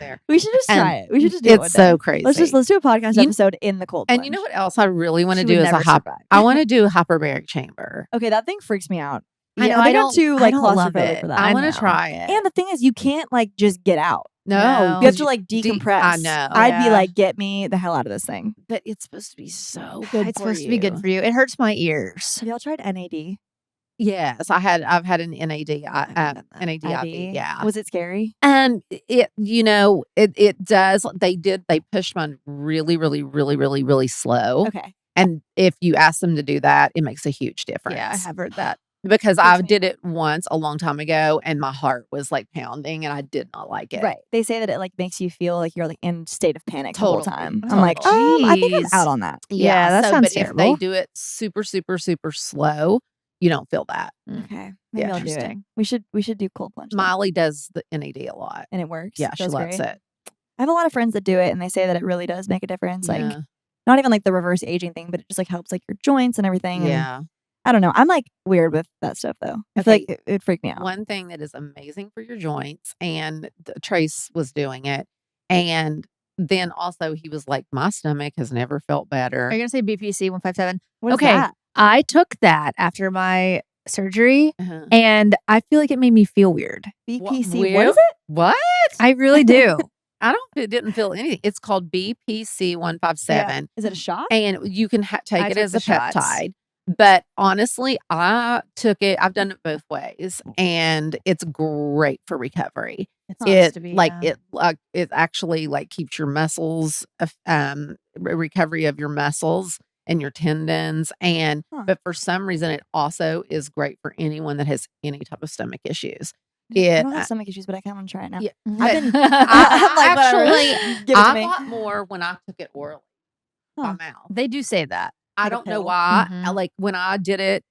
There. We should just And try it. We should just do it one It's day. so crazy. Let's do a podcast You- episode in the cold And you know plunge. what else I really want to She do would is a never survive. I want to do a hyperbaric chamber. Okay, that thing freaks me out. I know, think I I'm don't- too I like don't love claustrophobic it. for that. I want know. to try it. And the thing is, you can't like just get out. No, You have to like decompress. I know. I'd be Yeah. like, get me the hell out of this thing. But it's supposed to be so good. It's for supposed to be good you. for you. It hurts my ears. Have y'all tried NAD? Yes, I've had an NAD, NADIP. IV? Yeah, Was it scary? and it does. They pushed mine really, really, really, really, really slow. Okay. And if you ask them to do that, it makes a huge difference. Yeah, I have heard that. Because I me. did it once a long time ago, and my heart was like pounding, and I did not like it. Right. They say that it like makes you feel like you're like in state of panic the whole Totally. time. I'm Totally. like, I think I'm Jeez. out on that. Yeah, that sounds But if terrible. they do it super, super, super slow, you don't feel that. Okay. Maybe Yeah. I'll do it. Interesting. We should do cold plunge. then. Miley does the NAD a lot. And it works. Yeah, she Feels loves great. it. I have a lot of friends that do it and they say that it really does make a difference. Like Yeah. not even like the reverse aging thing, but it just like helps like your joints and everything. And Yeah. I don't know. I'm like weird with that stuff though. I feel like it freaked me out. One thing that is amazing for your joints, and Trace was doing it, and then also he was like, my stomach has never felt better. Are you gonna say BPC 157? What is Okay. that? I took that after my surgery, Uh-huh. and I feel like it made me feel weird. BPC. Where? What is it? What? I really do. It didn't feel anything. It's called BPC 157, Is it a shot? and you can take I it took as the a shots. peptide. But honestly, I took it. I've done it both ways, and it's great for recovery. Supposed to be, It actually like keeps your muscles, recovery of your muscles and your tendons, and Huh. but for some reason, it also is great for anyone that has any type of stomach issues. I don't have stomach issues, but I kind of want to try it now. Yeah, I've but been I like, whatever. actually Give it to I me. got more when I took it orally by Huh. mouth. They do say that. I Like a don't know pill? why. Mhm. Like when I did it,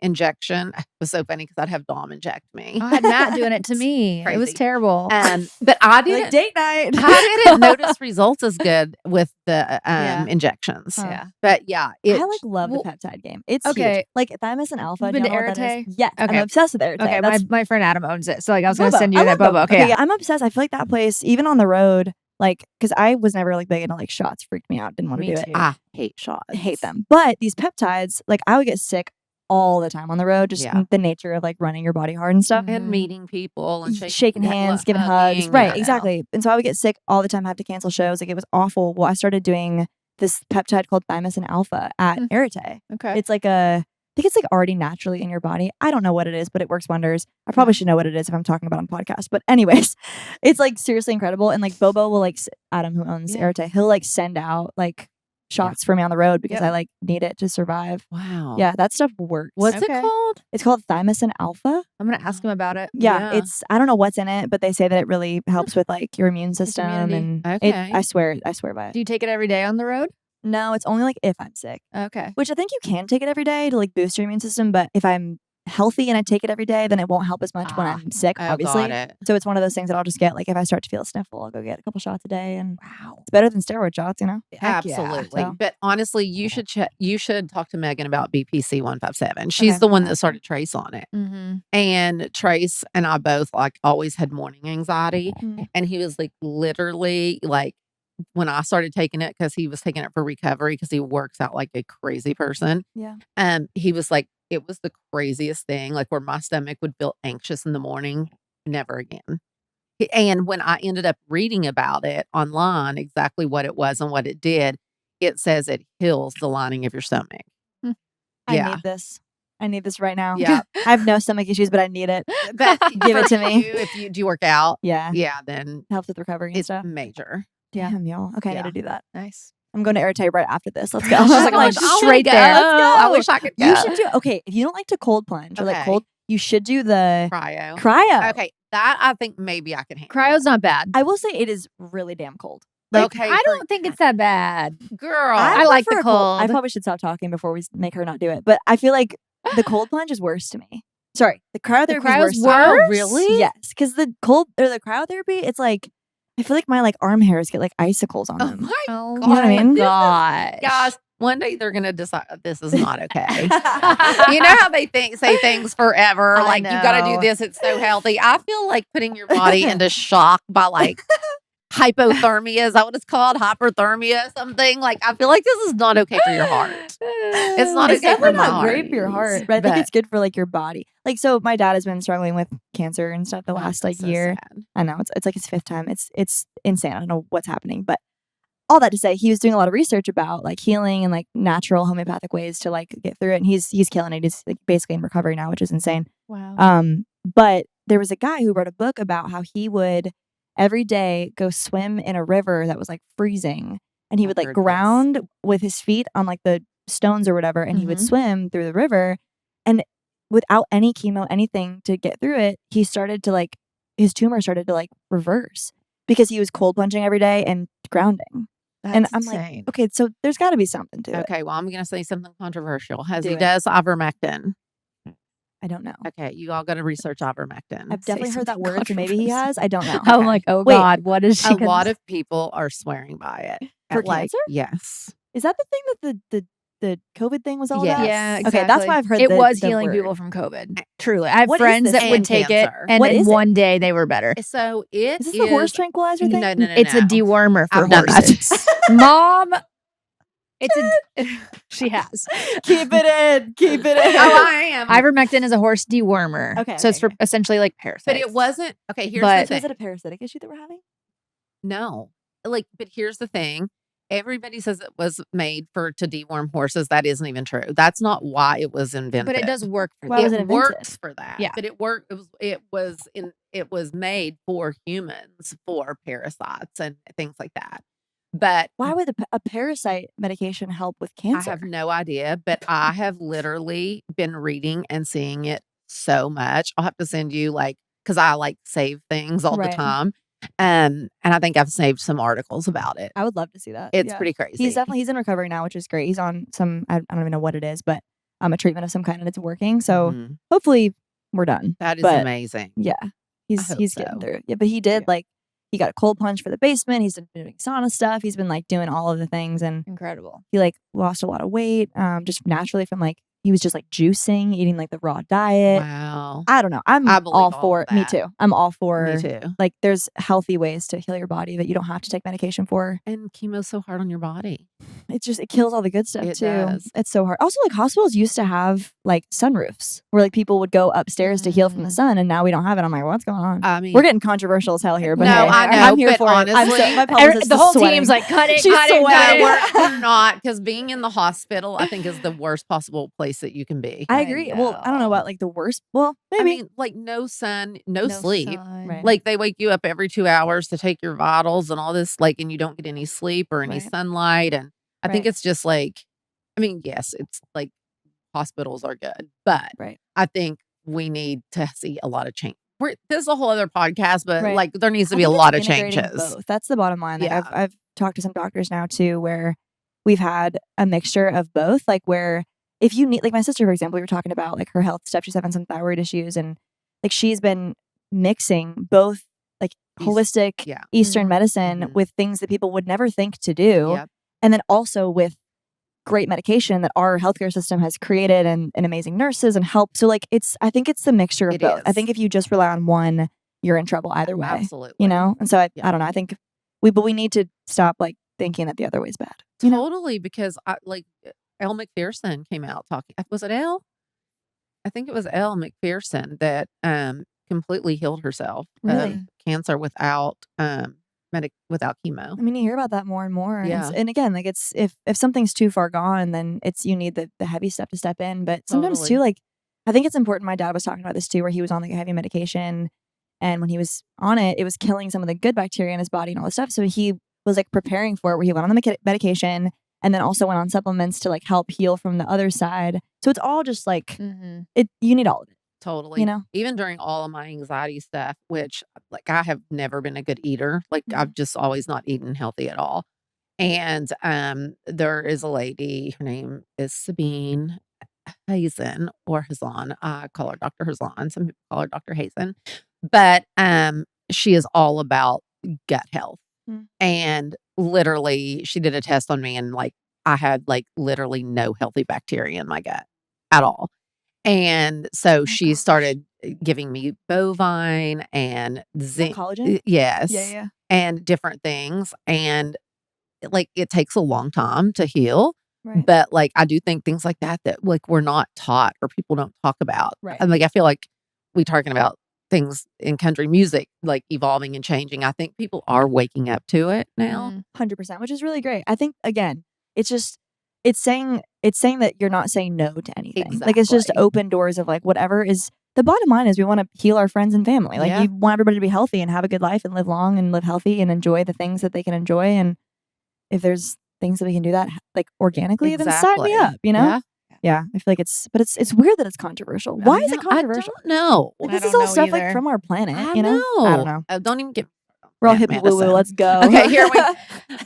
injection, it was so funny because I'd have Dom inject me. I had Matt doing it to me. It was Crazy. terrible. But I You're didn't. like date night. I didn't notice results as good with the Yeah. injections. Huh. Yeah. But yeah, I like love well, the peptide game. It's okay. huge. Like thymus and alpha. You've Do been you to know what that is? Arete? Yes, I'm Okay. obsessed with Arete. Okay, That's my friend Adam owns it, so like I was gonna Boba. send you I that love boba. Boba. Okay, yeah, I'm obsessed. I feel like that place, even on the road, like because I was never like big into like shots. Freaked me out. Didn't want to Me do too. it. I hate shots. I hate them. But these peptides, like I would get sick all the time on the road. Just Yeah. the nature of like running your body hard and stuff. And Mhm. meeting people and Shaking hands, giving hugs. hugging, Right, yeah. exactly. And so I would get sick all the time, have to cancel shows. Like it was awful. Well, I started doing this peptide called thymus and alpha at Hmm. Arete. Okay. It's like I think it's like already naturally in your body. I don't know what it is, but it works wonders. I probably should know what it is if I'm talking about it on podcast. But anyways, it's like seriously incredible. And like Bobo will like Adam, who owns Yeah. Arete, he'll like send out like shots for me on the road because Yep. I like need it to survive. Wow. Yeah, that stuff works. What's Okay. it called? It's called thymus and alpha. I'm gonna ask him about it. Yeah, Yeah. it's I don't know what's in it, but they say that it really helps with like your immune system immunity. and Okay. I swear by it. Do you take it every day on the road? No, it's only like if I'm sick. Okay. Which I think you can take it every day to like boost your immune system, but if I'm healthy and I take it every day, then it won't help as much when I'm sick, Oh, obviously. got it. So it's one of those things that I'll just get like if I start to feel a sniffle, I'll go get a couple shots a day and Wow. it's better than steroid shots, you know? Heck yeah. Absolutely. So- But honestly, you should talk to Megan about BPC 157. She's Okay. the one that started Trace on it. Mm-hmm. And Trace and I both like always had morning anxiety. Mhm. And he was like literally like when I started taking it, because he was taking it for recovery because he works out like a crazy person. Yeah. He was like, it was the craziest thing, like where my stomach would feel anxious in the morning. Never again. And when I ended up reading about it online, exactly what it was and what it did, it says it heals the lining of your stomach. I Yeah. need this. I need this right now. Yeah. I have no stomach issues, but I need it. But Give it for to me. you, if you do you work out, Yeah. yeah, then Helps with recovery and it's stuff. major. Yeah. Damn, y'all. Okay, I Yeah. need to do that. Nice. I'm going to Arete right after this. Let's go. She's like, I'm I'm I wanna straight go. there. Let's go. I go. wish I could go. You should do okay. If you don't like to cold plunge or like Okay. cold, you should do the cryo. cryo. Okay, that I think maybe I can handle. Cryo's not bad. I will say it is really damn cold. Like, Okay, I don't think it's that bad. girl. I like prefer the a cold. I cold. probably should stop talking before we make her not do it. But I feel like the cold plunge is worse to me. Sorry, the cryotherapy cryo's is worse. worse? Oh, really? Yes, because the cold or the cryotherapy, it's like I feel like my like arm hairs get like icicles on Oh them. my Oh You know what I mean? gosh. gosh! One day they're gonna decide this is not okay. You know how they say things forever, I like you got to do know. this. It's so healthy. I feel like putting your body into shock by like hypothermia. Is that what it's called? Hyperthermia, something like. I feel like this is not okay for your heart. It's not It's okay for definitely my not great heart. for your heart, but I think But- it's good for like your body. Like, so my dad has been struggling with cancer and stuff the Oh, last like so year. sad. I know it's like his 5th time. It's insane. I don't know what's happening, but all that to say, he was doing a lot of research about like healing and like natural homeopathic ways to like get through it, and he's killing it. He's like basically in recovery now, which is insane. Wow. But there was a guy who wrote a book about how he would every day go swim in a river that was like freezing, and he I've would like heard this. ground with his feet on like the stones or whatever, and he would Mhm. swim through the river, and without any chemo, anything to get through it, he started to like his tumor started to like reverse because he was cold plunging every day and grounding. And I'm insane. like, okay, so there's got to be something to it. Okay, well, I'm gonna say something controversial. Do He it. does ivermectin. I don't know. Okay, you all got to research ivermectin. I've definitely heard that something word, so maybe he controversial. has. I don't know. I'm like, oh Wait, God, what is she? A gonna lot say? of people are swearing by it. For At, like, cancer? yes. Is that the thing that the COVID thing was all Yes. about? Yeah, Okay, that's exactly. why I've heard it the- was the healing word. people from COVID. Truly, I have What is friends this that would and take cancer? it, and What in is it? one day they were better. So it Is this the horse tranquilizer thing? No, no, no. It's a no. dewormer for I've done that. horses. Mom, it's a. She has. Keep it in. Keep it in. Oh, I am. Ivermectin is a horse dewormer. Okay, so it's okay, for essentially like parasites. but it wasn't. Okay, here's But- the So thing. is it a parasitic issue that we're having? No. Like, but here's the thing. Everybody says it was made to deworm horses. That isn't even true. That's not why it was invented. But it does work for Why that. was it It invented? works for that. Yeah. But it worked. It was made for humans, for parasites and things like that. But Why would a parasite medication help with cancer? I have no idea. But I have literally been reading and seeing it so much. I'll have to send you because I like save things all Right. the time. And I think I've saved some articles about it. I would love to see that. It's pretty crazy. He's in recovery now, which is great. He's on some, I don't even know what it is, but a treatment of some kind, and it's working. So hopefully we're done. That is But amazing. yeah, he's hope getting so. through it. Yeah, but he did he got a cold plunge for the basement. He's been doing sauna stuff. He's been doing all of the things, and Incredible. he lost a lot of weight, just naturally from he was just juicing, eating the raw diet. Wow. I don't know. I believe all for of me that. too. I'm all for Me too. there's healthy ways to heal your body that you don't have to take medication for. And chemo's so hard on your body. It kills all the good stuff It too. does. It's so hard. Also, hospitals used to have sunroofs where people would go upstairs to heal from the sun, and now we don't have it. I'm like, what's going on? I mean, We're getting controversial as hell here, but No, hey, I know, I'm here but for it. honestly, my publicist The is whole sweating. team's cut it, She's cut it, cut sweating. it. we're not, because being in the hospital, I think, is the worst possible place that you can be. I agree. Well, I don't know about the worst. Well, maybe. I mean, no sun, no sleep. sun. Right. They wake you up every 2 hours to take your vitals and all this, and you don't get any sleep or any Right. sunlight. And I think Right. it's just yes, it's hospitals are good, but Right. I think we need to see a lot of change. This is a whole other podcast, but Right. there needs to I be a think lot it's of integrating changes. both. That's the bottom line. Yeah. I've talked to some doctors now too, where we've had a mixture of both. Where if you need, my sister, for example, we were talking about her health stuff. She's having some thyroid issues, and she's been mixing both holistic yeah. Eastern medicine with things that people would never think to do, Yep. and then also with great medication that our healthcare system has created, and amazing nurses and help. So I think it's the mixture of It both. I is. think if you just rely on one, you're in trouble either way. Absolutely. And so I Yeah. don't know. I think we need to stop thinking that the other way's bad. Totally, because Elle McPherson came out talking. Was it Elle? I think it was Elle McPherson that completely healed herself Really? of cancer without without chemo. I mean, you hear about that more and more. Yeah. And again, it's if something's too far gone, then you need the heavy stuff to step in. But sometimes Totally. too, I think it's important. My dad was talking about this too, where he was on heavy medication, and when he was on it, it was killing some of the good bacteria in his body and all this stuff. So he was preparing for it, where he went on the medication and then also went on supplements to help heal from the other side. So it's all just you need all of it. Totally. Even during all of my anxiety stuff, which I have never been a good eater. I've just always not eaten healthy at all. And there is a lady, her name is Sabine Hazen or Hazan. I call her Dr. Hazan. Some people call her Dr. Hazen. But she is all about gut health. And literally she did a test on me, and I had literally no healthy bacteria in my gut at all. And so she started giving me bovine and zinc. Collagen? Yes. Yeah. And different things. And it takes a long time to heal. Right. But I do think things like that we're not taught or people don't talk about. Right. And I feel like we talking about things in country music evolving and changing. I think people are waking up to it now. 100%, which is really great. I think again, it's saying that you're not saying no to anything. It's just Exactly. open doors of whatever is. The bottom line is we want to heal our friends and family. Yeah. You want everybody to be healthy and have a good life and live long and live healthy and enjoy the things that they can enjoy. And if there's things that we can do that organically, then sign me up. Yeah, I feel it's weird that it's controversial. Why is it controversial? I don't know. Well, I this don't is all know stuff either. from our planet. I I don't know. Don't even get. We're all Yeah, hippie woo woo. Madison. Let's go. Okay, here we.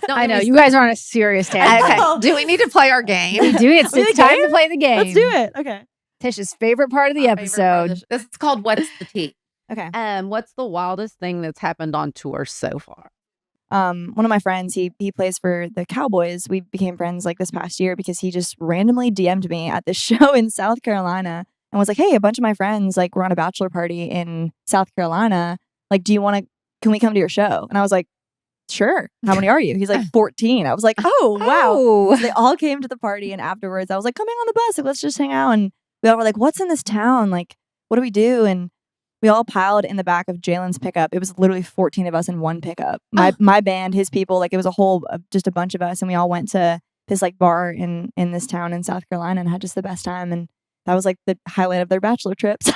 I know. You guys are on a serious tangent. Okay. Do we need to play our game? We do. It's We the time game? to play the game. Let's do it. Okay. Tish's favorite part of the My favorite part of episode. This is called What's the Tea? Okay. What's the wildest thing that's happened on tour so far? One of my friends, he plays for the Cowboys. We became friends this past year because he just randomly DM'd me at this show in South Carolina and was like, "Hey, a bunch of my friends we're on a bachelor party in South Carolina. Can we come to your show?" And I was like, "Sure. How many are you?" He's like, 14. I was like, "Oh, wow." Oh. So they all came to the party, and afterwards I was like, "Coming on the bus, let's just hang out." And we all were like, "What's in this town? What do we do?" And we all piled in the back of Jalen's pickup. It was literally 14 of us in one pickup. My band, his people, it was a whole, just a bunch of us. And we all went to this bar in this town in South Carolina and had just the best time. And that was the highlight of their bachelor trip. So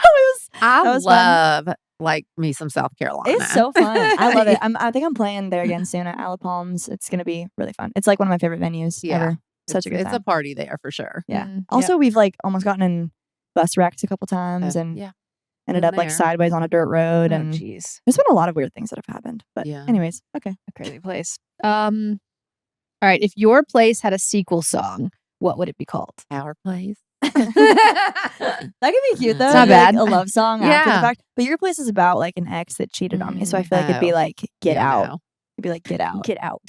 I was fun. love me some South Carolina. It's so fun. I love it. I think I'm playing there again soon at Ala Palms. It's going to be really fun. It's one of my favorite venues ever. Such a good time. It's a party there for sure. Yeah. Also, we've almost gotten in bus wrecks a couple times. And yeah. ended up like there. sideways on a dirt road, Oh, and jeez. there's been a lot of weird things that have happened. But Yeah. anyways, okay. A crazy place. All right. If your place had a sequel song, what would it be called? Our place. That could be cute though. It's not It'd be, like, bad. a love song after the Yeah. fact. But your place is about like an ex that cheated on me, so I feel like it'd be Oh. like get Yeah, out. no. It'd be like get out, Get out.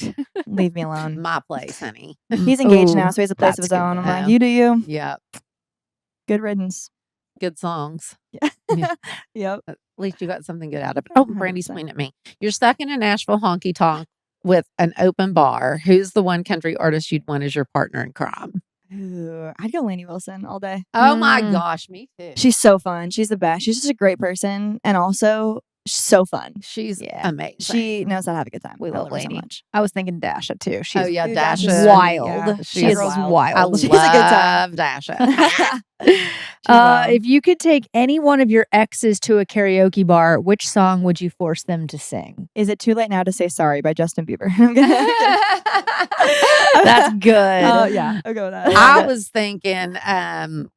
leave me alone. My place, honey. He's engaged Ooh, now, so he has a place of that's his own. good I'm like, to know. you do you. Yep. Good riddance. Good songs. Yeah. Yep. At least you got something good out of it. Oh, Brandy's 100%. pointing at me. You're stuck in a Nashville honky tonk with an open bar. Who's the one country artist you'd want as your partner in crime? Ooh, I'd go Lainey Wilson all day. Oh my Mm. gosh, me too. She's so fun. She's the best. She's just a great person and also so fun. She's Yeah. amazing. She knows how to have a good time. We I love her so Lainey. much. I was thinking Dasha too. She's oh yeah, Dude, Dasha. Dasha's wild. Yeah, She she's is wild. wild. I She's a good time. love Dasha. wild. If you could take any one of your exes to a karaoke bar, which song would you force them to sing? Is it too late now to say sorry by Justin Bieber? I'm That's good. Oh yeah, I'll go with that. I was thinking,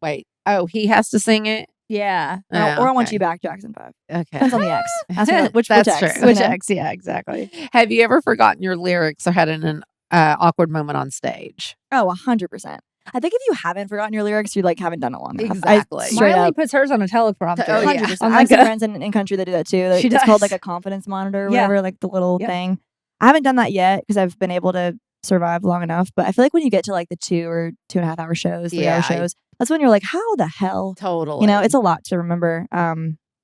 wait. Oh, he has to sing it? Yeah. Or I want okay. you back, Jackson 5. Okay. Depends on the ex. Ask me which That's ex. true. you Which know? ex? Yeah, exactly. Have you ever forgotten your lyrics or had an awkward moment on stage? Oh, 100%. I think if you haven't forgotten your lyrics, you like haven't done it long enough. Exactly. Straight Miley up. puts hers on a teleprompter. Oh, yeah. 100%. On I have like some a- friends in country that do that too. She It's called like does. a confidence monitor or Yeah. whatever, like the little Yep. thing. I haven't done that yet because I've been able to survive long enough. But I feel like when you get to like the 2 or 2.5 hour shows, 3 hour Yeah, shows, that's when you're like, how the hell? Totally. You know, it's a lot to remember.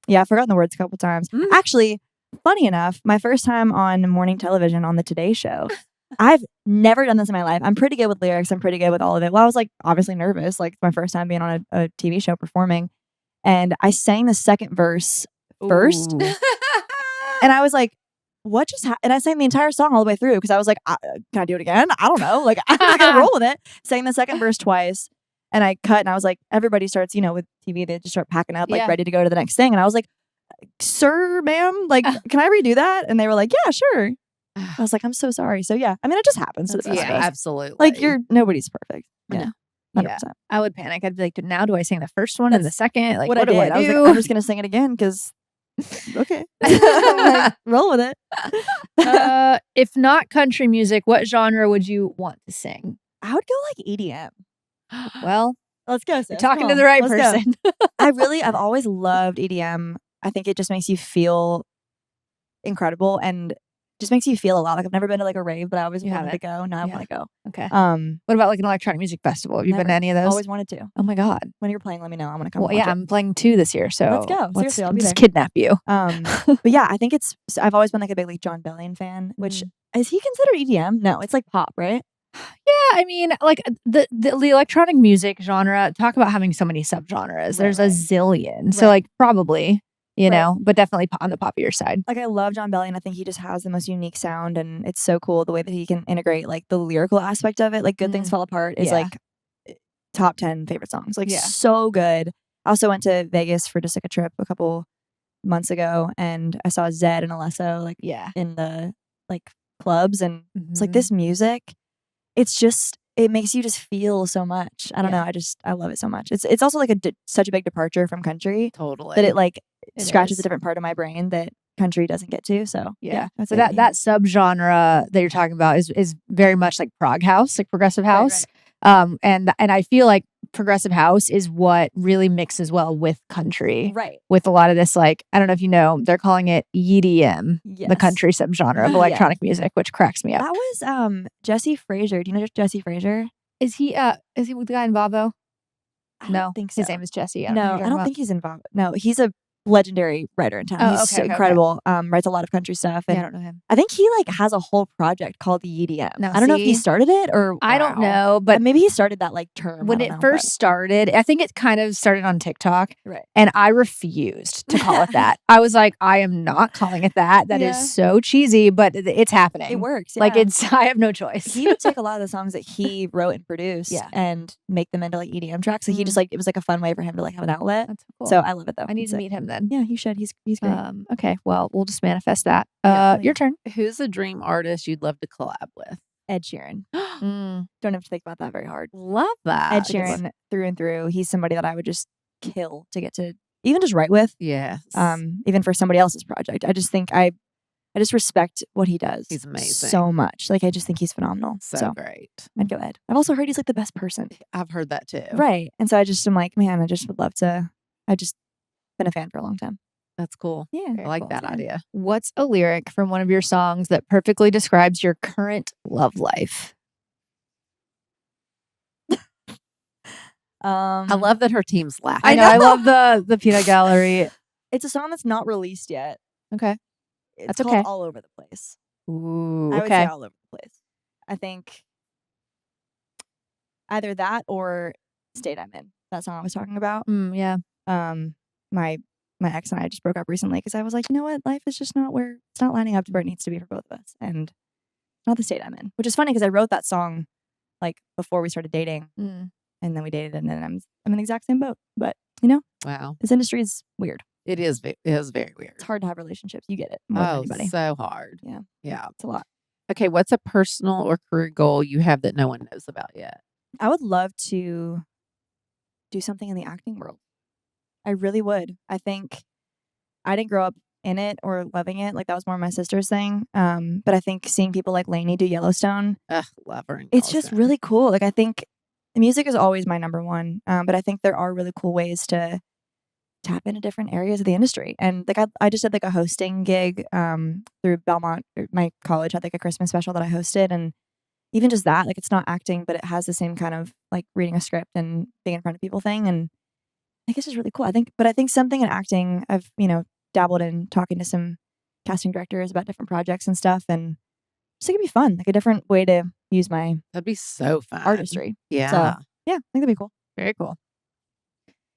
Yeah, I've forgotten the words a couple times. Mm. Actually, funny enough, my first time on morning television on the Today Show, I've never done this in my life. I'm pretty good with lyrics. I'm pretty good with all of it. Well, I was like obviously nervous, like my first time being on a TV show performing. And I sang the second verse first. Ooh. And I was like, what just happened? And I sang the entire song all the way through because I was like, can I do it again? I don't know. Like, I'm just going to roll with it. Sang the second verse twice. And I cut and I was like, everybody starts, with TV, they just start packing up, like Yeah. ready to go to the next thing. And I was like, sir, ma'am, like, can I redo that? And they were like, yeah, sure. I was like, I'm so sorry. So yeah, I mean, it just happens to the best yeah, of us. absolutely. Like nobody's perfect. I Yeah. know. 100%. Yeah. I would panic. I'd be like, now do I sing the first one and the That's second? Like, what what I do did. I I was do? like, I'm just going to sing it again because, okay. Like, roll with it. If not country music, what genre would you want to sing? I would go like EDM. Well, Let's go. you're sis. talking Come to on. the right Let's go. person. I've always loved EDM. I think it just makes you feel incredible and just makes you feel a lot. Like I've never been to like a rave, but I always You wanted to haven't? go. Now I Yeah. want to go. Okay. Um, What about like an electronic music festival? Have you been Never. to any of those? always wanted to. Oh my God. When you're playing, let me know. I want to come. Well, watch yeah, it. I'm playing 2 this year. So Let's go. Seriously, I'll be just there. kidnap you. But yeah, I think I've always been like a big like John Bellion fan, which is he considered EDM? No, it's like pop, right? Yeah, I mean, like the electronic music genre, talk about having so many subgenres. There's a right. zillion. So Right. like probably, Right. but definitely on the poppier side. Like I love John Bellion. I think he just has the most unique sound, and it's so cool the way that he can integrate like the lyrical aspect of it. Like Good Things Fall Apart is Yeah. like top 10 favorite songs. Like Yeah. so good. I also went to Vegas for just like a trip a couple months ago, and I saw Zed and Alesso like Yeah. in the like clubs, and it's like Mhm. this music. It's just it makes you just feel so much. I don't Yeah. know. I love it so much. It's also like such a big departure from country Totally. that it like It scratches is. a different part of my brain that country doesn't get to. So Yeah. that's So it. that subgenre that you're talking about is very much like prog house, like progressive Right, house. And I feel like progressive house is what really mixes well with country. right. With a lot of this, like, I don't know if you know, they're calling it EDM, Yes. the country subgenre of Yeah. electronic music, which cracks me up. That was Jesse Frazier. Do you know Jesse Frazier? Is he with the guy in Vavo? I don't No, think so. his name is Jesse. I don't know No, who you're I talking don't about. think he's involved. No, he's a legendary writer in town. Oh, He's okay, okay, okay. incredible. Writes a lot of country stuff, and Yeah, I don't know him. I think he like has a whole project called the EDM. Now, I don't know if he see? started it or I don't wow. know, but Maybe he started that like term. when I it don't know, first started, I think it kind of started on TikTok, Right. and I refused to call it that. I was like, I am not calling it that. That is Yeah. so cheesy, but it's happening. it works. Like yeah. I have no choice. He would take a lot of the songs that he wrote and produced Yeah. and make them into like EDM tracks. So he just like it was like a fun way for him to like have an outlet. That's cool. So I love it though. I need It's to sick. meet him then. Yeah, you should. He's great. Okay, well, we'll just manifest that. Yeah, Your turn. Who's a dream artist you'd love to collab with? Ed Sheeran. Mm. Don't have to think about that very hard. Love that. Ed Sheeran through and through. He's somebody that I would just kill to get to even just write with. Yes. Even for somebody else's project. I just think I just respect what he does. He's amazing. So much. Like, I just think he's phenomenal. So great. I'd go Ed. I've also heard he's like the best person. I've heard that too. Right. And so I just am like, man, I just would love to. I've just been a fan for a long time. That's cool. Yeah. I like that idea. What's a lyric from one of your songs that perfectly describes your current love life? I love that her team's laughing. I know. I love the peanut gallery. It's a song that's not released yet. Okay. It's That's called okay. All Over the Place. Ooh, I would say okay. all over the place. I think either that or State I'm In. That song I was talking about. Yeah. My ex and I just broke up recently because I was like, you know what? Life is just not where it's not lining up to where it needs to be for both of us. And it's not the state I'm in. Which is funny because I wrote that song like before we started dating. And then we dated and then I'm in the exact same boat. But you know, Wow. this industry is weird. It is very weird. It's hard to have relationships. You get it more than anybody. So hard. Yeah. Yeah. It's a lot. Okay, what's a personal or career goal you have that no one knows about yet? I would love to do something in the acting world. I really would. I think I didn't grow up in it or loving it. Like that was more my sister's thing. But I think seeing people like Lainey do Yellowstone, love her. It's just really cool. Like I think music is always my number one. But I think there are really cool ways to tap into different areas of the industry. And like I just did like a hosting gig through Belmont. My college had like a Christmas special that I hosted, and even just that, like it's not acting, but it has the same kind of like reading a script and being in front of people thing. And I guess it's really cool. I think something in acting, I've dabbled in talking to some casting directors about different projects and stuff, and just think it'd be fun, like a different way to use my that'd be so fun artistry. Yeah. So yeah, I think that'd be cool. Very cool.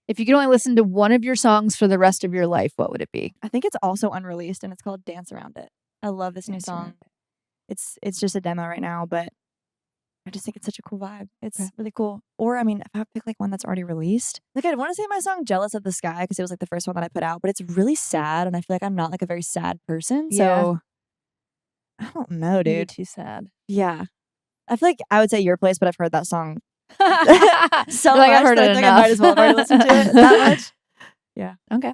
If you could only listen to one of your songs for the rest of your life, what would it be? I think it's also unreleased and it's called Dance Around It. I love this new song. It's just a demo right now, but I just think it's such a cool vibe. It's really cool. Or, I mean, if I pick like one that's already released, like I'd want to say my song Jealous of the Sky because it was like the first one that I put out, but it's really sad and I feel like I'm not like a very sad person. So I don't know, dude. Maybe too sad. Yeah. I feel like I would say Your Place, but I've heard that song so Like, much I've heard that it I think I might as well have already listened to it that much. Yeah. Okay.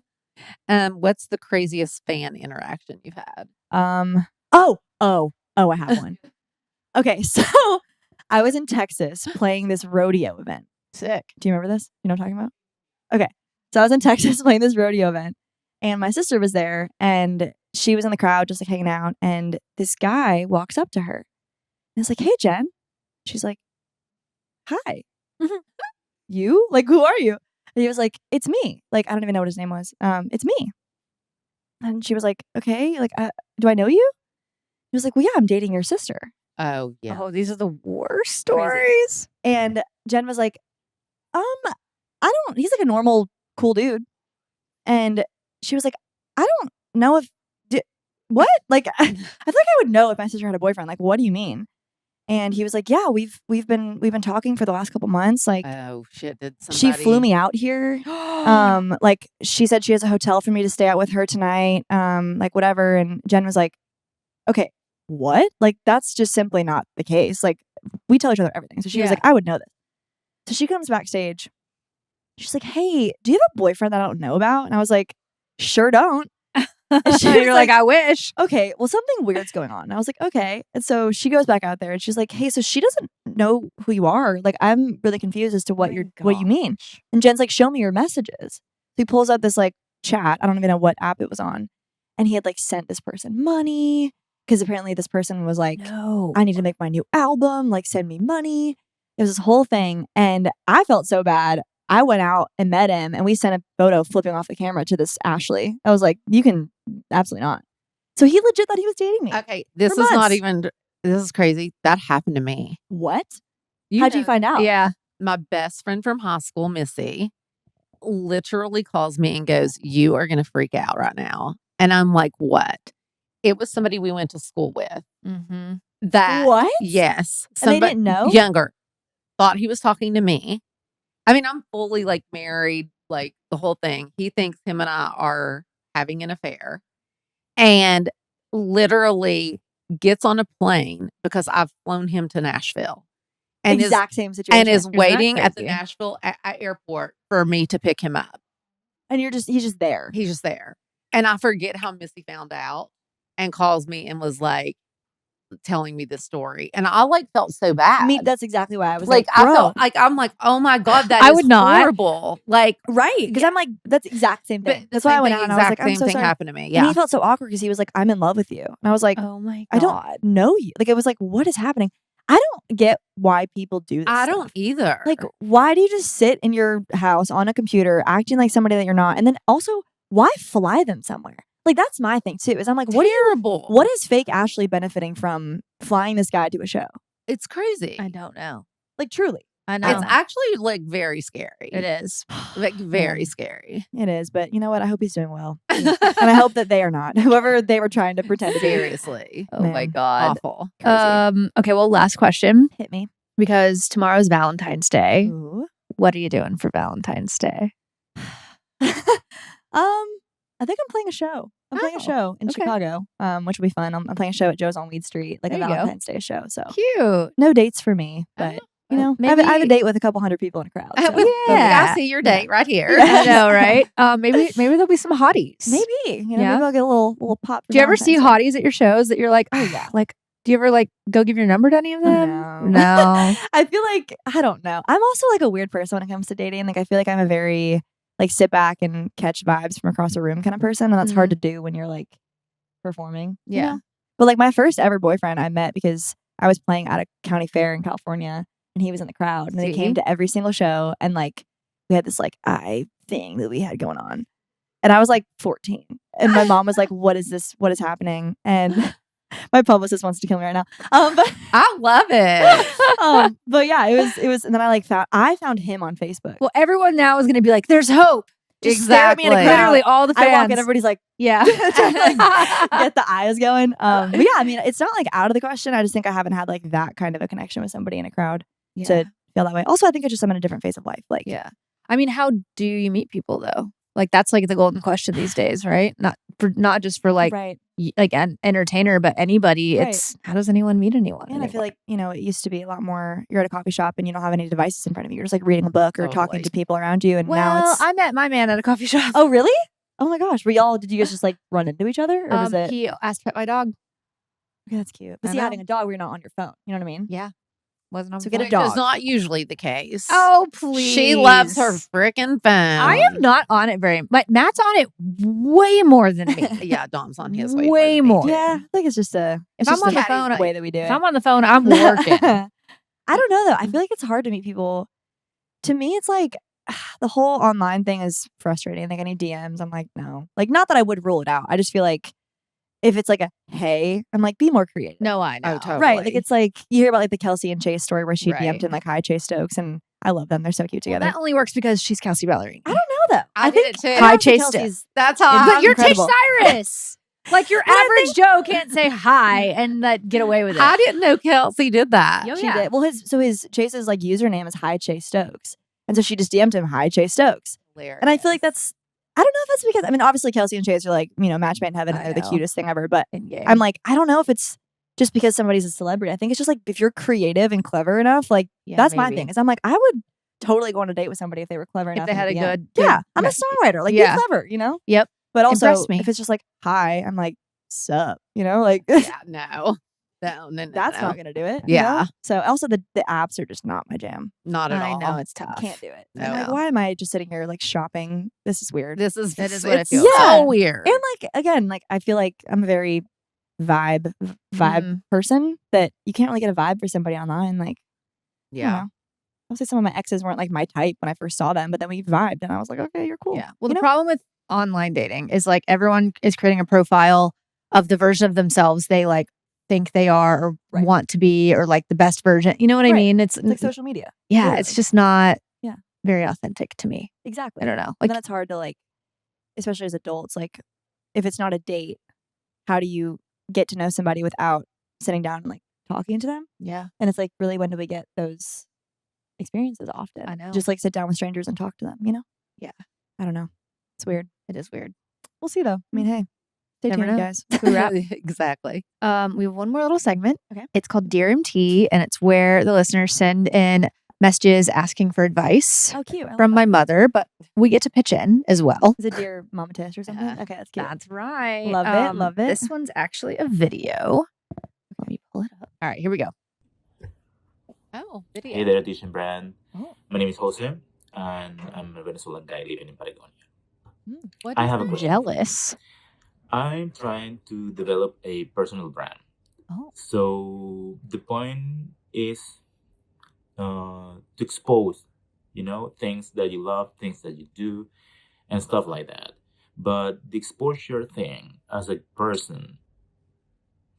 What's the craziest fan interaction you've had? Oh, I have one. Okay, so I was in Texas playing this rodeo event. Sick. Do you remember this? You know what I'm talking about? Okay. So I was in Texas playing this rodeo event and my sister was there and she was in the crowd just like hanging out and this guy walks up to her and it's like, "Hey, Jen." She's like, "Hi." "You? Like, who are you?" And he was like, "It's me." Like, I don't even know what his name was. "It's me." And she was like, "Okay, like, do I know you?" He was like, "Well, yeah, I'm dating your sister." Oh, yeah. Oh, these are the worst stories. And Jen was like, he's like a normal, cool dude. And she was like, "I don't know if, what? Like, I feel like I would know if my sister had a boyfriend. Like, what do you mean?" And he was like, "Yeah, we've been talking for the last couple months. Like, oh shit, did she somebody... flew me out here. Like she said she has a hotel for me to stay out with her tonight. Like whatever." And Jen was like, "Okay, what? Like that's just simply not the case. Like we tell each other everything." So she was like, "I would know this." So she comes backstage. She's like, "Hey, do you have a boyfriend that I don't know about?" And I was like, "Sure don't." And You're like, "I wish." "Okay, well, something weird's going on." And I was like, "Okay." And so she goes back out there and she's like, "Hey, so she doesn't know who you are. Like, I'm really confused as to what you mean." And Jen's like, "Show me your messages." So he pulls out this like chat. I don't even know what app it was on. And he had like sent this person money because apparently this person was like, No. "I need to make my new album. Like, send me money." It was this whole thing. And I felt so bad. I went out and met him and we sent a photo flipping off the camera to this Ashley. I was like, "You can absolutely not." So he legit thought he was dating me. Okay, this For is not months. even... This is crazy. That happened to me. What? How'd you find out? Yeah. My best friend from high school, Missy, literally calls me and goes, "You are going to freak out right now." And I'm like, "What?" It was somebody we went to school with. Mm-hmm. That What? Yes. And they didn't know? Younger. Thought he was talking to me. I mean, I'm fully like married, like the whole thing. He thinks him and I are having an affair and literally gets on a plane because I've flown him to Nashville. And Exact same situation. And is Isn't that waiting at the crazy? Nashville airport for me to pick him up. And he's just there. He's just there. And I forget how Missy found out and calls me and was like telling me this story. And I like felt so bad. That's exactly why I was like, bro. I felt like, I'm like, oh my God, that I is would not. horrible. Like, right. Because I'm like, that's the exact same thing. That's why I went out and I was like, I'm so same thing sorry. happened to me. And Yeah. he felt so awkward because he was like, I'm in love with you. And I was like, Oh my God. I don't know you. Like, it was like, what is happening? I don't get why people do this. I stuff. don't either. Like, why do you just sit in your house on a computer acting like somebody that you're not? And then also, why fly them somewhere? Like, that's my thing too, is I'm like, what is fake Ashley benefiting from flying this guy to a show? It's crazy. I don't know. Like, truly. I know. It's actually like very scary. It is. Like very scary. It is. But you know what? I hope he's doing well. And I hope that they are not. Whoever they were trying to pretend to be. Seriously. Oh my God. Awful. Okay, well, last question. Hit me. Because tomorrow's Valentine's Day. Ooh. What are you doing for Valentine's Day? I think I'm playing a show. I'm playing a Oh, show in okay. Chicago, which will be fun. I'm playing a show at Joe's on Weed Street, like There a you go. Valentine's Day show. So Cute. no dates for me, but you know, I have a maybe- date with a couple hundred people in a crowd. So Yeah. I see your date right here. I know, right? Maybe there'll be some hotties. maybe Yeah. maybe I'll get a little pop. For Do you ever see Valentine's hotties at your shows that you're like, oh yeah, like, do you ever like go give your number to any of Day. them? No. I feel like I don't know. I'm also like a weird person when it comes to dating. Like I feel like I'm a very like sit back and catch vibes from across the room kind of person, and that's hard to do when you're like performing. you Yeah. know? But like my first ever boyfriend I met because I was playing at a county fair in California and he was in the crowd and he came to every single show and like we had this like eye thing that we had going on. And I was like 14 and my mom was like, what is this? What is happening? And my publicist wants to kill me right now. But I love it. but yeah, it was and then I found him on Facebook. Well, everyone now is going to be like, there's hope. Just stare at me in a Exactly. crowd. Literally all the fans. I walk in, everybody's like, yeah. trying to, like, get the eyes going. But yeah, I mean, it's not like out of the question. I just think I haven't had like that kind of a connection with somebody in a crowd to feel that way. Also, I think I'm in a different phase of life. Like, Yeah. I mean, how do you meet people though? Like that's like the golden question these days, right? Not just for like right. like an entertainer, but anybody. Right. It's how does anyone meet anyone? And I feel like, it used to be a lot more, you're at a coffee shop and you don't have any devices in front of you. You're just like reading a book or talking Totally. to people around you. And now well, it's, I met my man at a coffee shop. oh, really? Oh my gosh. Did you guys just like run into each other? Or was it? He asked to pet my dog. Okay, that's cute. But I see, know. having a dog where you're not on your phone. You know what I mean? Yeah, wasn't on. So the get a phone. dog. Which is not usually the case. Oh please! She loves her freaking phone. I am not on it very much. Matt's on it way more than me. Yeah, Dom's on his Way way more. Yeah. I think it's just If it's I'm just on the a phone, way that we do it. If I'm on the phone, I'm working. I don't know though. I feel like it's hard to meet people. To me, it's like the whole online thing is frustrating. Like any DMs, I'm like, no. Like, not that I would rule it out. I just feel like if it's like a hey, I'm like, be more creative. No, I know. Oh, totally. Right. Like it's like you hear about like the Kelsey and Chase story where she Right. DM'd him like, hi Chase Stokes, and I love them. They're so cute together. That only works because she's Kelsey Ballerini. I don't know though. I did it too. Hi, I think Chase Kelsey's That's how But I'm you're Tish incredible. Cyrus. Like your average Joe can't say hi and get away with it. I didn't know Kelsey did that. Yo, She yeah. did. Well, his Chase's like username is hi Chase Stokes, and so she just DM'd him hi Chase Stokes, and I feel like that's. I don't know if that's because I mean obviously Kelsey and Chase are like match made in heaven and I they're the know. cutest thing ever, but In-game. I'm like I don't know if it's just because somebody's a celebrity. I think it's just like if you're creative and clever enough, like Yeah, that's my maybe. thing. Is I'm like I would totally go on a date with somebody if they were clever If enough. they had and a DM. good yeah. I'm a recipe. songwriter. Like Yeah. be clever, Yep. But also Impress me. if it's just like hi, I'm like sup, like Yeah, no. No. that's not gonna do it. Yeah. So also the apps are just not my jam. Not at I all. know it's tough. Can't do it. No. I'm like, why am I just sitting here like shopping? This is weird. This is That is what it it's feels so like. weird. And like again, like I feel like I'm a very vibe Mhm. person that you can't really get a vibe for somebody online. Like, I don't yeah. know. I'll say some of my exes weren't like my type when I first saw them, but then we vibed and I was like, okay, you're cool. Yeah. Well, You the know? problem with online dating is like everyone is creating a profile of the version of themselves they like think they are or Right. want to be or like the best version. You know what I Right. mean? It's It's like social media. yeah, literally. it's just not Yeah. very authentic to me. Exactly. I don't know. And Like then it's hard to like, especially as adults, like if it's not a date, how do you get to know somebody without sitting down and like talking to them? yeah. And it's like, really, when do we get those experiences often? I know. Just like sit down with strangers and talk to them, Yeah. I don't know. It's weird. It is weird. We'll see though. I mean, hey, stay Never tuned, know. guys. We wrap. Exactly. We have one more little segment. Okay. It's called Dear MT, and it's where the listeners send in messages asking for advice Oh, cute. I love from that. my mother, but we get to pitch in as well. Is it Dear Mama Tish or something? Okay, that's cute. That's right. Love it, love it. This one's actually a video. Let me pull it up. All right, here we go. Oh, video. Hey there, Tish and Brand. Oh. My name is Jose, and I'm a Venezuelan guy living in Patagonia. What I is have a that? question. Jealous. I'm trying to develop a personal brand. Oh. So the point is to expose, things that you love, things that you do, and stuff like that. But the exposure thing as a person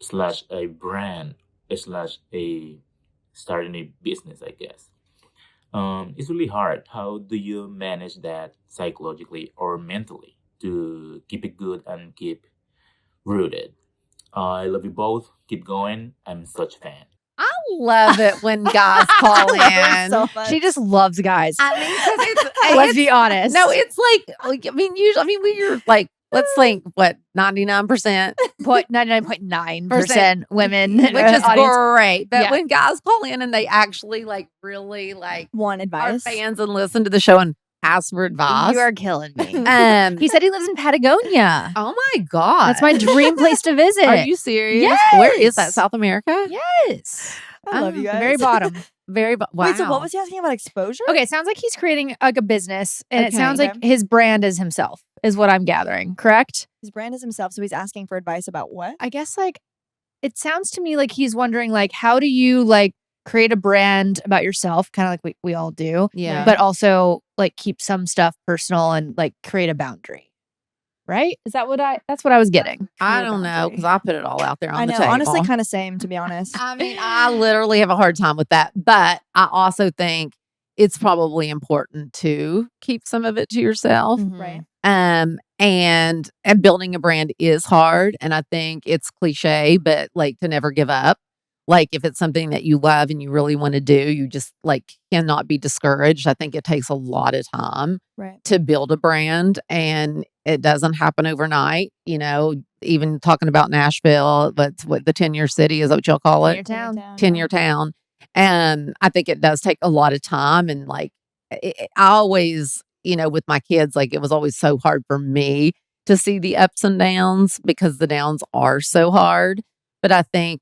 slash a brand slash a starting a business, I guess. It's really hard. How do you manage that psychologically or mentally to keep it good and keep rooted? I love you both. Keep going. I'm such a fan. I love it when guys call I love her in. so much. She just loves guys. I mean, 'cause Let's be honest. No, it's like, we're like, let's think, what, 99%? 99.9% women, Which is audience. great. But Yeah. when guys call in and they actually really One are advice. fans and listen to the show and ask for advice. You are killing me. He He said he lives in Patagonia. oh my God. That's my dream place to visit. Are you serious? Where is that? Yes. South America? Yes. I love you guys. Very bottom. Wow. Wait, so what was he asking about exposure? Okay, it sounds like he's creating like a business, and it Okay. sounds like his brand is himself, is what I'm gathering. Correct? His brand is himself, so he's asking for advice about what? I guess like it sounds to me like he's wondering like how do you like create a brand about yourself, kind of like we all do, Yeah. but also like keep some stuff personal and like create a boundary. Right? Is that that's what I was getting. I Create a don't know boundary. because I put it all out there on I the know, table. honestly, kind of same, to be honest. I mean, I literally have a hard time with that. But I also think it's probably important to keep some of it to yourself. Right. And building a brand is hard. And I think it's cliche, but like to never give up. Like if it's something that you love and you really want to do, you just like cannot be discouraged. I think it takes a lot of time Right. to build a brand and it doesn't happen overnight. Even talking about Nashville, that's what the 10-year city is, that what y'all call In your it? town. 10-year town. And I think it does take a lot of time. And like, I always, with my kids, like it was always so hard for me to see the ups and downs because the downs are so hard. But I think,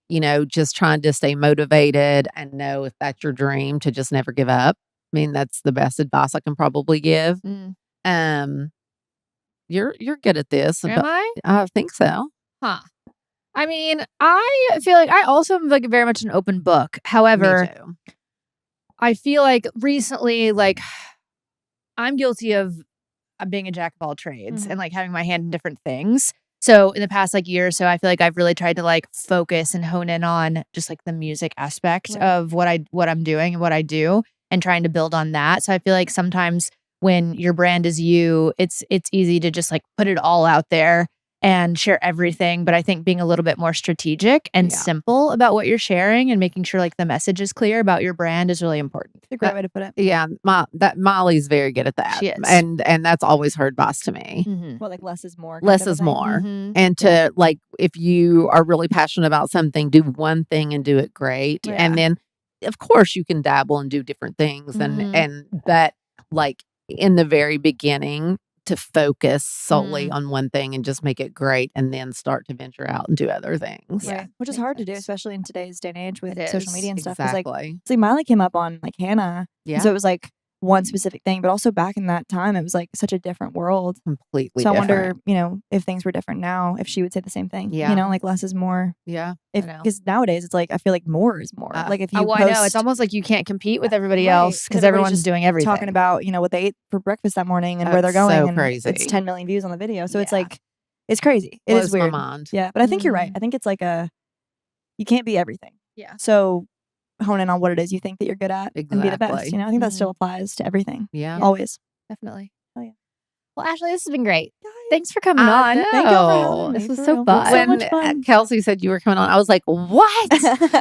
just trying to stay motivated and know if that's your dream to just never give up. I mean, that's the best advice I can probably give. Mm. You're good at this. Am I? I think so. Huh. I mean, I feel like I also am like very much an open book. However, Me too. I feel like recently, like I'm guilty of being a jack of all trades Mhm. and like having my hand in different things. So in the past like year or so, I feel like I've really tried to like focus and hone in on just like the music aspect Right. of what I'm doing and what I do and trying to build on that. So I feel like sometimes when your brand is you, it's easy to just like put it all out there and share everything. But I think being a little bit more strategic and Yeah. simple about what you're sharing and making sure like the message is clear about your brand is really important. It's a great way to put it. Yeah, Molly's very good at that. She is. And that's always her advice to me. What, like less is more? Less kind of is a thing? more. Mhm. And to like, if you are really passionate about something, do one thing and do it great. Yeah. And then, of course, you can dabble and do different things. Mhm. But like in the very beginning, to focus solely Mm. on one thing and just make it great, and then start to venture out and do other things. Yeah. Right. Which is makes hard to do, sense. especially in today's day and age with It social is. media and stuff. 'Cause, like, Exactly. see, Miley came up on like Hannah. Yeah. So it was like one specific thing, but also back in that time, it was like such a different world. Completely So I different. wonder, if things were different now, if she would say the same thing. Yeah. Like less is more. Yeah. If know. Because nowadays it's like I feel like more is more. Like if you Oh, I post know. It's almost like you can't compete with everybody Right, else 'cause because everybody's everyone's just doing everything. talking about what they ate for breakfast that morning and where they're That's going, so and crazy. it's 10 million views on the video. So it's Yeah. like it's crazy. It Blows is weird. my mind. Yeah, but I think you're right. Mhm. I think it's like you can't be everything. Yeah. So hone in on what it is you think that you're good at and be the best. Exactly. I think that still applies to everything. Yeah. Always. Definitely. Oh, yeah. Well, Ashley, this has been great. Thanks for coming I on. know. Thank y'all for having me, This was for so real. fun. So When much fun. Kelsey said you were coming on, I was like, what?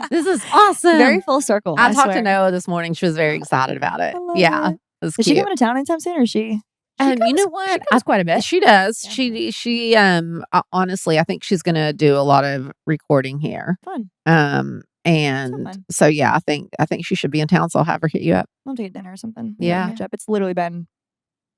This is awesome. Very full circle. I talked to swear. Noah this morning. She was very excited about it. I love Yeah. it. It was Is she cute. coming to town anytime soon, or is she? You know She what? comes quite a bit. She does. Yeah. She honestly, I think she's going to do a lot of recording here. Fun. And fun. so yeah, I think she should be in town. So I'll have her hit you up. We'll take dinner or something. Yeah. Catch up. It's literally been.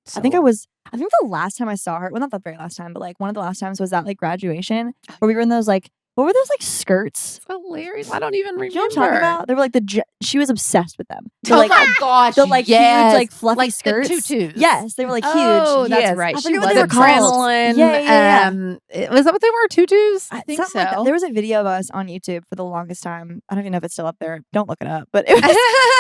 So, I think the last time I saw her, well, not the very last time, but like one of the last times was at like graduation where we were in those like, what were those like skirts? hilarious. I don't even remember. You know what I'm talking about? They were like she was obsessed with them. Oh my gosh. The like yes. huge like fluffy like skirts. The tutus. Yes, they were like huge. Oh, that's Yes. right. I She forget what was they were called. adrenaline. Yeah. Was that what they were? Tutus? I think Something like that. so. There was a video of us on YouTube for the longest time. I don't even know if it's still up there. Don't look it up. But it was,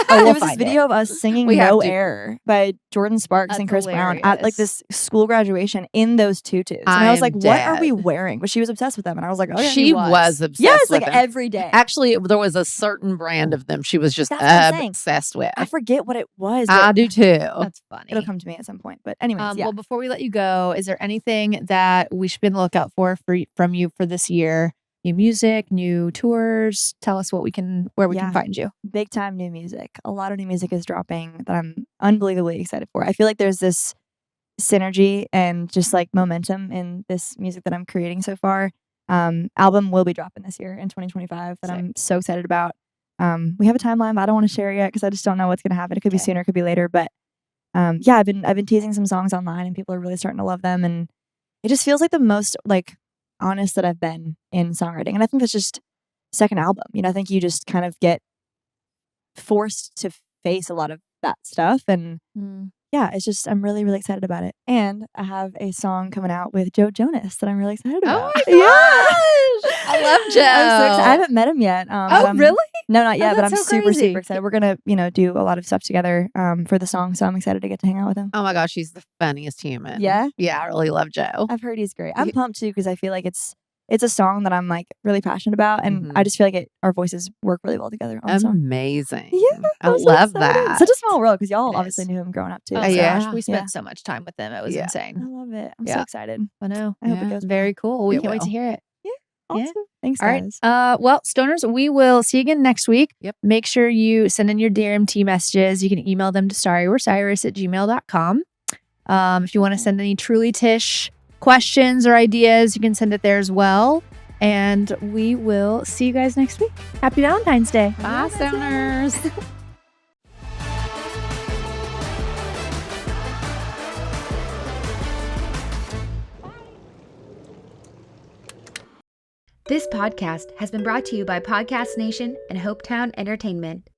we'll there was this find video of us singing We have No to. Air by Jordan Sparks and That's Chris Brown at hilarious. like this school graduation in those tutus. And I I was am like, what are we dead. wearing? But she was obsessed with them. And I was like, oh yeah. She was obsessed Yes, with like them. every day. Actually, there was a certain brand of them she was just That's what I'm saying. obsessed with. I forget what it was. I But do too. That's funny. it'll come to me at some point. But anyways, yeah. Well, before we let you go, is there anything that we should be on the lookout for from you for this year? New music, new tours. Tell us where we can Yeah. find you. Big time new music. A lot of new music is dropping that I'm unbelievably excited for. I feel like there's this synergy and just like momentum in this music that I'm creating so far. Album will be dropping this year in 2025 that I'm so excited about. We have a timeline, but I don't want to share it yet because I just don't know what's gonna happen. It could be sooner, it could be later. But yeah, I've been teasing some songs online and people are really starting to love them, and it just feels like the most like honest that I've been in songwriting. And I think that's just second album. You know, I think you just kind of get forced to face a lot of that stuff. And yeah, it's just, I'm really, really excited about it. And I have a song coming out with Joe Jonas that I'm really excited about. Oh my gosh. I love Joe. I'm so excited. I haven't met him yet. But Really? No, not yet, but I'm that's so super, crazy. super excited. We're going to, do a lot of stuff together for the song. So I'm excited to get to hang out with him. Oh my gosh, he's the funniest human. Yeah? Yeah, I really love Joe. I've heard he's great. I'm Yeah. pumped too because I feel like it's a song that I'm like really passionate about, and I just feel like our voices work really well together on the song. Amazing. Yeah, I I'm so love excited. that. Such a small world because y'all It obviously is. knew him growing up too. Oh so- yeah. gosh, we spent Yeah. so much time with them. It was Yeah. I insane. love it. I'm Yeah. so excited. I know. I hope it Yeah. goes well. Very cool. We It can't wait to will. hear it. Awesome. Yeah. Thanks, All right. guys. Well, stoners, we will see you again next week. Yep. Make sure you send in your DMT messages. You can email them to sorrywe'recyrus@gmail.com. If you want to send any Truly Tish questions or ideas, you can send it there as well. And we will see you guys next week. Happy Valentine's Day. Bye, stoners. This podcast has been brought to you by Podcast Nation and Hopetown Entertainment.